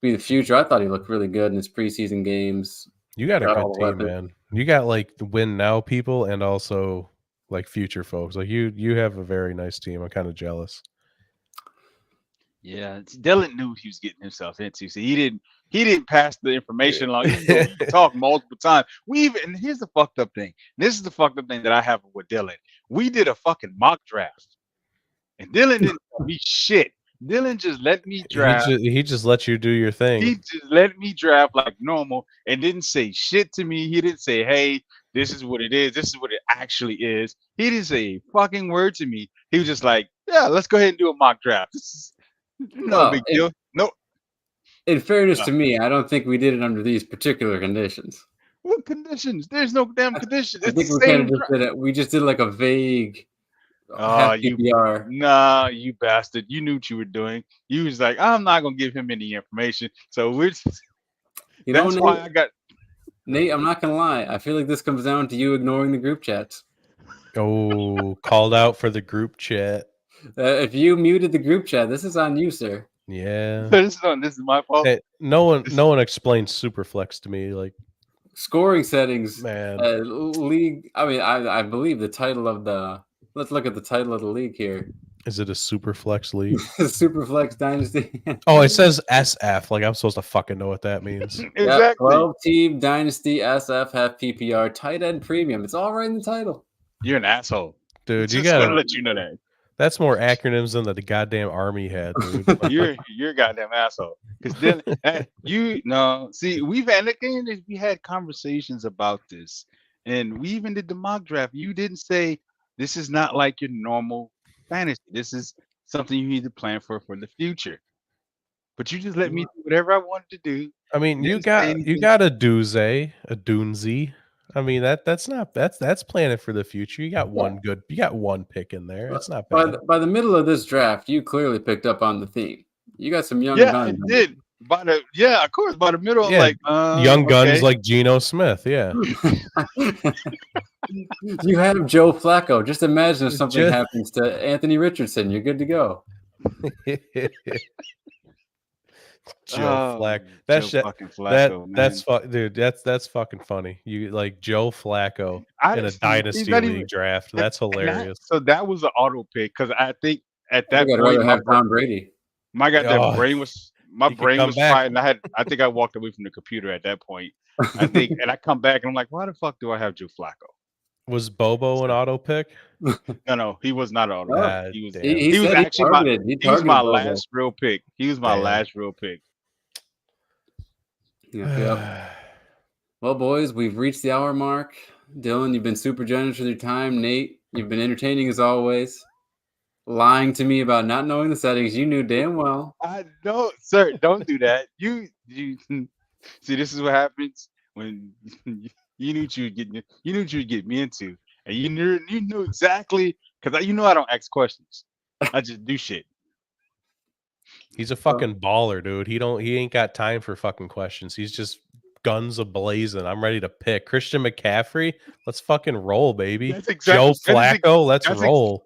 [SPEAKER 2] be the future. I thought he looked really good in his preseason games.
[SPEAKER 3] You got a good team, man. You got like the win now people and also like future folks. Like you have a very nice team. I'm kind of jealous.
[SPEAKER 1] Yeah, Dylan knew he was getting himself into. So he didn't pass the information along. He talked multiple times. And here's the fucked up thing. This is the fucked up thing that I have with Dylan. We did a fucking mock draft, and Dylan didn't tell me shit. Dylan just let me draft.
[SPEAKER 3] He just let you do your thing.
[SPEAKER 1] He just let me draft like normal and didn't say shit to me. He didn't say, "Hey, this is what it is. This is what it actually is." He didn't say a fucking word to me. He was just like, "Yeah, let's go ahead and do a mock draft." This is no big deal. No.
[SPEAKER 2] In fairness to me, I don't think we did it under these particular conditions.
[SPEAKER 1] What conditions? There's no damn conditions.
[SPEAKER 2] I think we kind of just did it. We just did like a vague.
[SPEAKER 1] Nah, you bastard! You knew what you were doing. You was like, I'm not gonna give him any information. So we're. That's why I got.
[SPEAKER 2] Nate, I'm not gonna lie. I feel like this comes down to you ignoring the group chats.
[SPEAKER 3] Oh, called out for the group chat.
[SPEAKER 2] If you muted the group chat, this is on you, sir.
[SPEAKER 3] Yeah.
[SPEAKER 1] This is my fault.
[SPEAKER 3] Hey, no one explains superflex to me. Like
[SPEAKER 2] scoring settings,
[SPEAKER 3] man.
[SPEAKER 2] League. I mean, I believe the title of the. Let's look at the title of the league here.
[SPEAKER 3] Is it a superflex league?
[SPEAKER 2] Superflex Dynasty.
[SPEAKER 3] Oh, it says SF. Like I'm supposed to fucking know what that means.
[SPEAKER 1] Exactly.
[SPEAKER 2] Yep, 12-team Dynasty SF half PPR tight end premium. It's all right in the title.
[SPEAKER 1] You're an asshole.
[SPEAKER 3] Dude,
[SPEAKER 1] you gotta let you know that.
[SPEAKER 3] That's more acronyms than the goddamn army had, dude.
[SPEAKER 1] You're a goddamn asshole. Because then you no see we've had again we had conversations about this, and we even did the mock draft. You didn't say this is not like your normal fantasy. This is something you need to plan for the future. But you just let me do whatever I wanted to do.
[SPEAKER 3] I mean, you
[SPEAKER 1] Didn't say anything.
[SPEAKER 3] got a doozy, a doonsy. I mean that's planning for the future. You got one pick in there. It's not bad.
[SPEAKER 2] By the middle of this draft, you clearly picked up on the theme. You got some young
[SPEAKER 1] Yeah,
[SPEAKER 2] guns.
[SPEAKER 1] I did. Of course, by the middle,
[SPEAKER 3] Yeah,
[SPEAKER 1] like
[SPEAKER 3] young guns
[SPEAKER 1] okay.
[SPEAKER 3] like Geno Smith. Yeah,
[SPEAKER 2] You have Joe Flacco. Just imagine if something
[SPEAKER 3] Just-
[SPEAKER 2] happens to Anthony Richardson, you're good to go.
[SPEAKER 3] Joe Flacco.
[SPEAKER 1] Joe
[SPEAKER 3] That's
[SPEAKER 1] fucking Flacco, man.
[SPEAKER 3] dude. That's fucking funny. You like Joe Flacco
[SPEAKER 1] I
[SPEAKER 3] in a
[SPEAKER 1] he's
[SPEAKER 3] dynasty
[SPEAKER 1] not
[SPEAKER 3] league
[SPEAKER 1] even
[SPEAKER 3] draft. That's
[SPEAKER 1] and
[SPEAKER 3] hilarious.
[SPEAKER 1] so that was an auto pick because I think at
[SPEAKER 2] I
[SPEAKER 1] that
[SPEAKER 2] think I'd
[SPEAKER 1] point
[SPEAKER 2] rather have Tom Brady.
[SPEAKER 1] my goddamn
[SPEAKER 3] Oh,
[SPEAKER 1] brain was
[SPEAKER 3] he could come back.
[SPEAKER 1] fried, and I think I walked away from the computer at that point. I think, and I come back and I'm like, why the fuck do I have Joe Flacco?
[SPEAKER 3] Was Bobo an auto pick?
[SPEAKER 1] No, he was not an auto
[SPEAKER 2] Oh,
[SPEAKER 1] pick. He was
[SPEAKER 3] damn.
[SPEAKER 1] he was
[SPEAKER 2] said
[SPEAKER 1] actually
[SPEAKER 2] he
[SPEAKER 1] he was my
[SPEAKER 2] targeted Bobo.
[SPEAKER 1] last real pick. He was my
[SPEAKER 3] Damn.
[SPEAKER 1] last real pick.
[SPEAKER 2] Yep. Well, boys, we've reached the hour mark. Dylan, you've been super generous with your time. Nate, you've been entertaining as always. Lying to me about not knowing the settings you knew damn well.
[SPEAKER 1] I don't, sir. Don't do that. You see. This is what happens when you knew what you would get. You knew what you would get me into, and you knew exactly because you know I don't ask questions. I just do shit.
[SPEAKER 3] He's a fucking baller, dude. He ain't got time for fucking questions. He's just guns a blazing. I'm ready to pick Christian McCaffrey. Let's fucking roll, baby.
[SPEAKER 1] That's exactly,
[SPEAKER 3] Joe Flacco. Let's roll.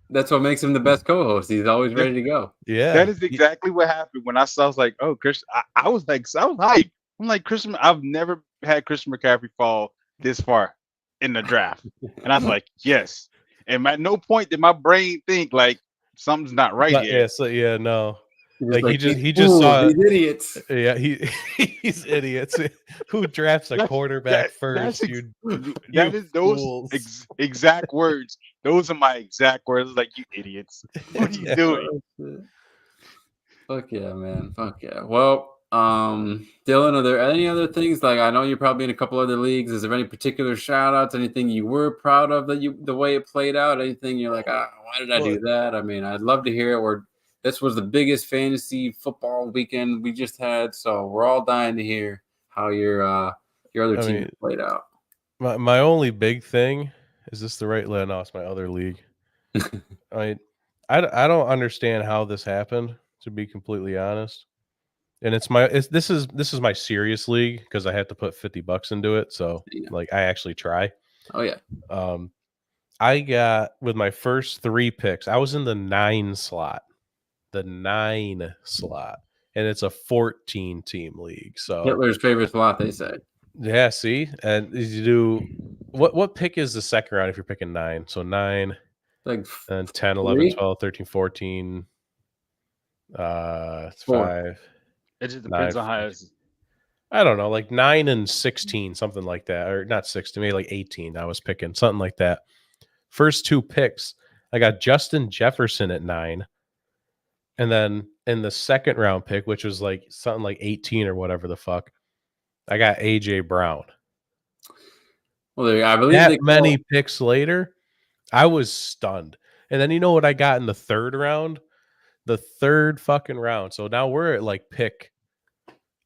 [SPEAKER 2] That's what makes him the best co-host. He's always ready to go.
[SPEAKER 3] Yeah,
[SPEAKER 1] that is exactly what happened when I saw. I was like, oh, Chris. I was hyped. I'm like, Christian. I've never had Christian McCaffrey fall this far in the draft, and I was like, yes. And at no point did my brain think like something's not right here.
[SPEAKER 3] Yeah, no.
[SPEAKER 2] Like
[SPEAKER 3] he just saw
[SPEAKER 2] these idiots.
[SPEAKER 3] Yeah, he's idiots. Who drafts a quarterback first?
[SPEAKER 1] That is those exact words. Those are my exact words. Like, you idiots. What are you doing?
[SPEAKER 2] Fuck yeah, man. Fuck yeah. Well, Dylan, are there any other things? Like, I know you're probably in a couple other leagues. Is there any particular shout outs? Anything you were proud of the way it played out? Anything you're like, why did I do that? I mean, I'd love to hear it. This was the biggest fantasy football weekend we just had, so we're all dying to hear how your other team played out.
[SPEAKER 3] My only big thing is this the right lead? No, it's my other league. I don't understand how this happened, to be completely honest. And this is my serious league because I have to put $50 into it. So like I actually try.
[SPEAKER 2] Oh yeah.
[SPEAKER 3] I got with my first 3 picks. I was in the 9 slot. The 9 slot, and it's a 14 team league. So
[SPEAKER 2] Hitler's favorite slot, they said.
[SPEAKER 3] Yeah, see, and you do what pick is the second round if you're picking 9? So 9,
[SPEAKER 2] like
[SPEAKER 3] and 10, 11, 12, 13, 14. It's 5.
[SPEAKER 1] It just depends on how.
[SPEAKER 3] I don't know, like 9 and 16, something like that, or not 16, maybe like 18. I was picking something like that. First 2 picks, I got Justin Jefferson at 9. And then in the second round pick, which was like something like 18 or whatever the fuck, I got AJ Brown.
[SPEAKER 2] Well, I believe
[SPEAKER 3] that many picks later, I was stunned. And then you know what I got in the third round? The third fucking round. So now we're at like pick,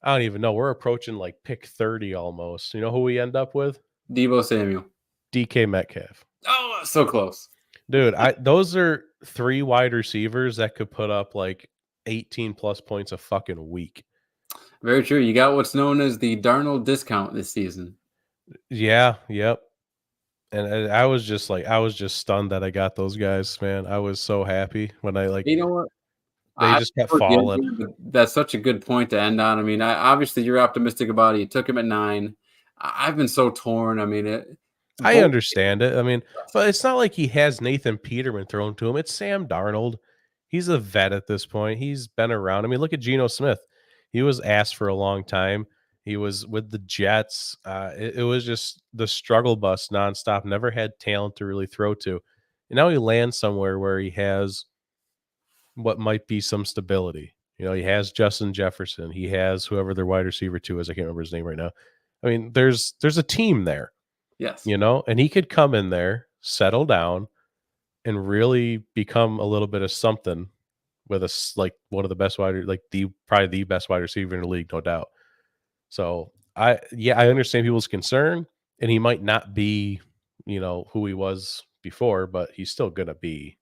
[SPEAKER 3] I don't even know. We're approaching like pick 30 almost. You know who we end up with?
[SPEAKER 2] Deebo Samuel.
[SPEAKER 3] DK Metcalf.
[SPEAKER 2] Oh, so close.
[SPEAKER 3] Dude, those are 3 wide receivers that could put up like 18 plus points a fucking week.
[SPEAKER 2] Very true. You got what's known as the Darnold discount this season.
[SPEAKER 3] Yeah, yep. And I was just stunned that I got those guys, man. I was so happy when I
[SPEAKER 2] you know what?
[SPEAKER 3] They just kept falling.
[SPEAKER 2] That's such a good point to end on. I mean, obviously you're optimistic about it. You took him at 9. I've been so torn. I mean,
[SPEAKER 3] I understand it. I mean, but it's not like he has Nathan Peterman thrown to him. It's Sam Darnold. He's a vet at this point. He's been around. I mean, look at Geno Smith. He was asked for a long time. He was with the Jets. It was just the struggle bus nonstop. Never had talent to really throw to. And now he lands somewhere where he has what might be some stability. He has Justin Jefferson. He has whoever their wide receiver 2 is. I can't remember his name right now. I mean, there's a team there,
[SPEAKER 2] Yes.
[SPEAKER 3] and he could come in there, settle down, and really become a little bit of something with us, like one of the best probably the best wide receiver in the league, no doubt. So I understand people's concern, and he might not be, who he was before, but he's still gonna be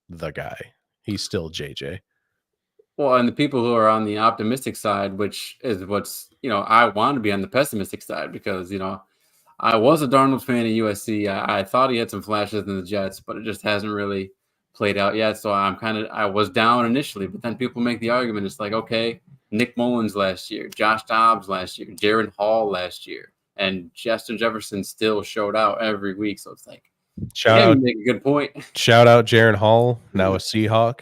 [SPEAKER 3] the guy. He's still JJ.
[SPEAKER 2] Well, and the people who are on the optimistic side, which is what's, I want to be on the pessimistic side because, I was a Darnold fan at USC. I thought he had some flashes in the Jets, but it just hasn't really played out yet. So I was down initially, but then people make the argument. It's like, okay, Nick Mullins last year, Josh Dobbs last year, Jaron Hall last year, and Justin Jefferson still showed out every week. So it's like, you make a good point.
[SPEAKER 3] Shout out Jaron Hall, now a Seahawk.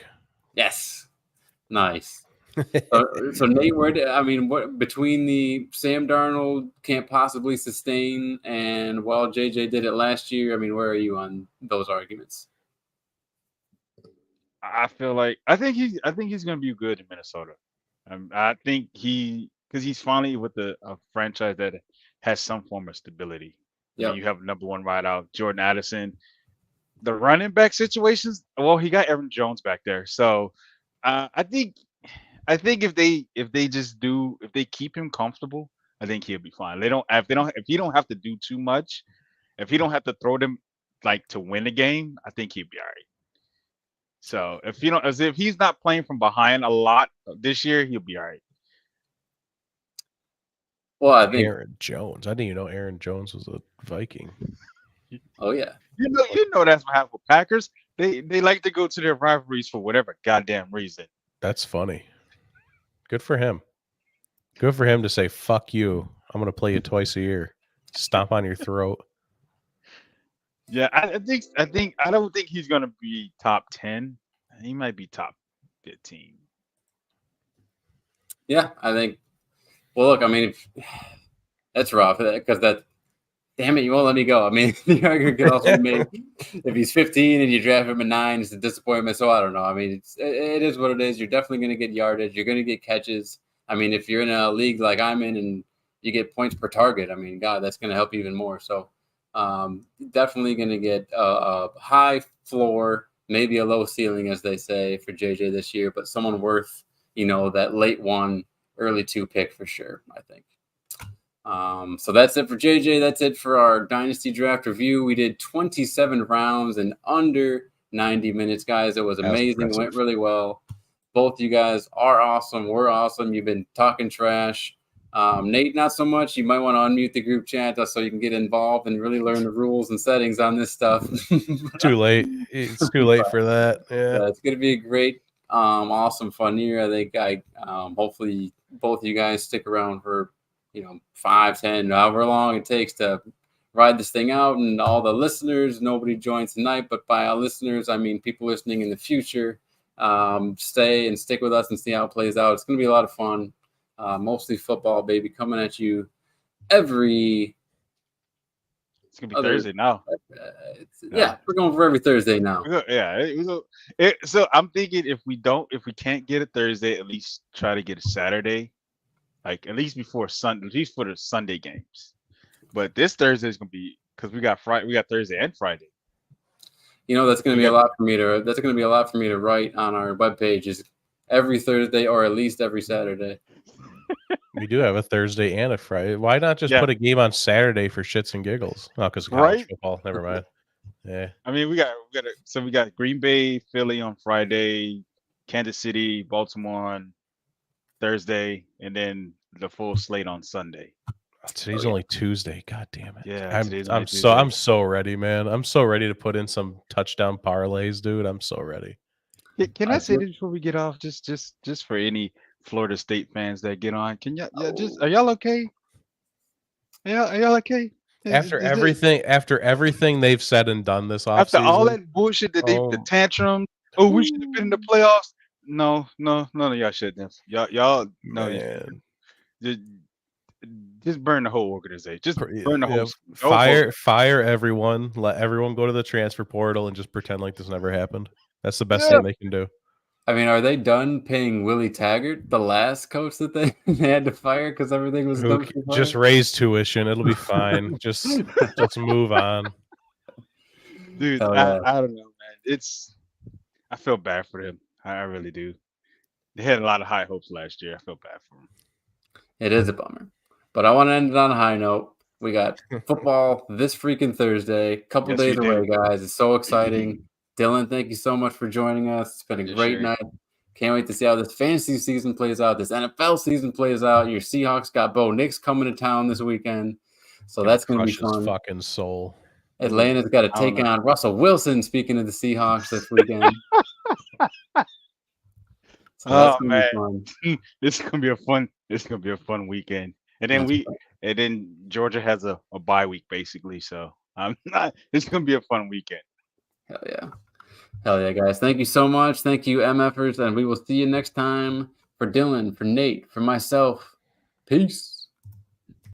[SPEAKER 2] Yes. Nice. So Nate, what between the Sam Darnold can't possibly sustain and JJ did it last year? I mean, where are you on those arguments?
[SPEAKER 1] I think he's going to be good in Minnesota. I think because he's finally with a franchise that has some form of stability.
[SPEAKER 2] Yeah,
[SPEAKER 1] you have number one wideout Jordan Addison. The running back situations, well, he got Aaron Jones back there, so I think if they keep him comfortable, I think he'll be fine. If he don't have to do too much, if he don't have to throw them like to win a game, I think he'll be all right. So if he's not playing from behind a lot this year, he'll be all right.
[SPEAKER 2] Well, I think
[SPEAKER 3] Aaron Jones. I didn't even know Aaron Jones was a Viking.
[SPEAKER 2] Oh yeah.
[SPEAKER 1] You know that's what happened with Packers. They like to go to their rivalries for whatever goddamn reason.
[SPEAKER 3] That's funny. Good for him. Good for him to say, fuck you. I'm going to play you twice a year. Stomp on your throat.
[SPEAKER 1] Yeah, I don't think he's going to be top 10. He might be top 15.
[SPEAKER 2] Yeah, I think. Well, look, I mean, that's rough because damn it, you won't let me go. I mean, the argument could also be made if he's 15 and you draft him at 9, it's a disappointment. So I don't know. I mean, it is what it is. You're definitely going to get yardage. You're going to get catches. I mean, if you're in a league like I'm in and you get points per target, I mean, God, that's going to help you even more. So definitely going to get a high floor, maybe a low ceiling, as they say, for JJ this year, but someone worth, that late 1, early 2 pick for sure, I think. So that's it for JJ. That's it for our Dynasty Draft review. We did 27 rounds in under 90 minutes, guys. It was amazing. It went really well. Both you guys are awesome. We're awesome. You've been talking trash. Nate, not so much. You might want to unmute the group chat so you can get involved and really learn the rules and settings on this stuff.
[SPEAKER 3] Too late. It's too late for that. Yeah.
[SPEAKER 2] It's going to be a great, awesome, fun year. I think hopefully both you guys stick around for 5, 10, however long it takes to ride this thing out. And all the listeners, nobody joins tonight, but by our listeners, I mean people listening in the future. Stay and stick with us and see how it plays out. It's going to be a lot of fun. Mostly football, baby, coming at you every.
[SPEAKER 1] It's going to be Thursday now.
[SPEAKER 2] Yeah, we're going for every Thursday now.
[SPEAKER 1] Yeah. So I'm thinking if we can't get it Thursday, at least try to get it Saturday. Like at least before Sunday, at least for the Sunday games. But this Thursday is gonna be because we got Thursday and Friday.
[SPEAKER 2] That's gonna be a lot for me to write on our webpage is every Thursday or at least every Saturday.
[SPEAKER 3] We do have a Thursday and a Friday. Why not just put a game on Saturday for shits and giggles? Oh, because college football. Never mind. Yeah.
[SPEAKER 2] I
[SPEAKER 1] mean, we got Green Bay, Philly on Friday, Kansas City, Baltimore on Thursday, and then the full slate on Sunday.
[SPEAKER 3] Today's only Tuesday. God damn it!
[SPEAKER 1] Yeah,
[SPEAKER 3] I'm so ready, man. I'm so ready to put in some touchdown parlays, dude. I'm so ready.
[SPEAKER 1] Can I say this before we get off? Just for any Florida State fans that get on, are y'all okay? Are y'all okay?
[SPEAKER 3] After everything they've said and done this offseason,
[SPEAKER 1] after all that bullshit that the tantrums. Oh, we should have been in the playoffs. No, none of y'all shouldn't have. Y'all no. just burn the whole organization. Just burn the
[SPEAKER 3] Yeah,
[SPEAKER 1] whole.
[SPEAKER 3] fire everyone. Let everyone go to the transfer portal and just pretend like this never happened. That's the best
[SPEAKER 1] Yeah.
[SPEAKER 3] thing they can do.
[SPEAKER 2] I mean, are they done paying Willie Taggart, the last coach that they had to fire because everything was dumpster fire?
[SPEAKER 3] Just raise tuition. It'll be fine. just let's move on.
[SPEAKER 1] Dude,
[SPEAKER 2] Yeah.
[SPEAKER 1] I don't know, man. I feel bad for him. I really do. They had a lot of high hopes last year. I feel bad for him.
[SPEAKER 2] It is a bummer. But I want to end it on a high note. We got football this freaking Thursday. Couple
[SPEAKER 1] Yes,
[SPEAKER 2] days
[SPEAKER 1] we do.
[SPEAKER 2] away, guys. It's so exciting. Dylan, thank you so much for joining us. It's been a
[SPEAKER 1] Yes,
[SPEAKER 2] great
[SPEAKER 1] sir.
[SPEAKER 2] night. Can't wait to see how this fantasy season plays out, this NFL season plays out. Your Seahawks got Bo Nix coming to town this weekend. So that's going to be
[SPEAKER 3] Crush his
[SPEAKER 2] fun.
[SPEAKER 3] fucking soul.
[SPEAKER 2] Atlanta's got to take on Russell Wilson, speaking of the Seahawks this weekend. So that's going to be fun.
[SPEAKER 1] This is gonna be a fun weekend. And then Georgia has a bye week basically. So it's gonna be a fun weekend.
[SPEAKER 2] Hell yeah. Hell yeah, guys. Thank you so much. Thank you, MFers. And we will see you next time. For Dylan, for Nate, for myself. Peace.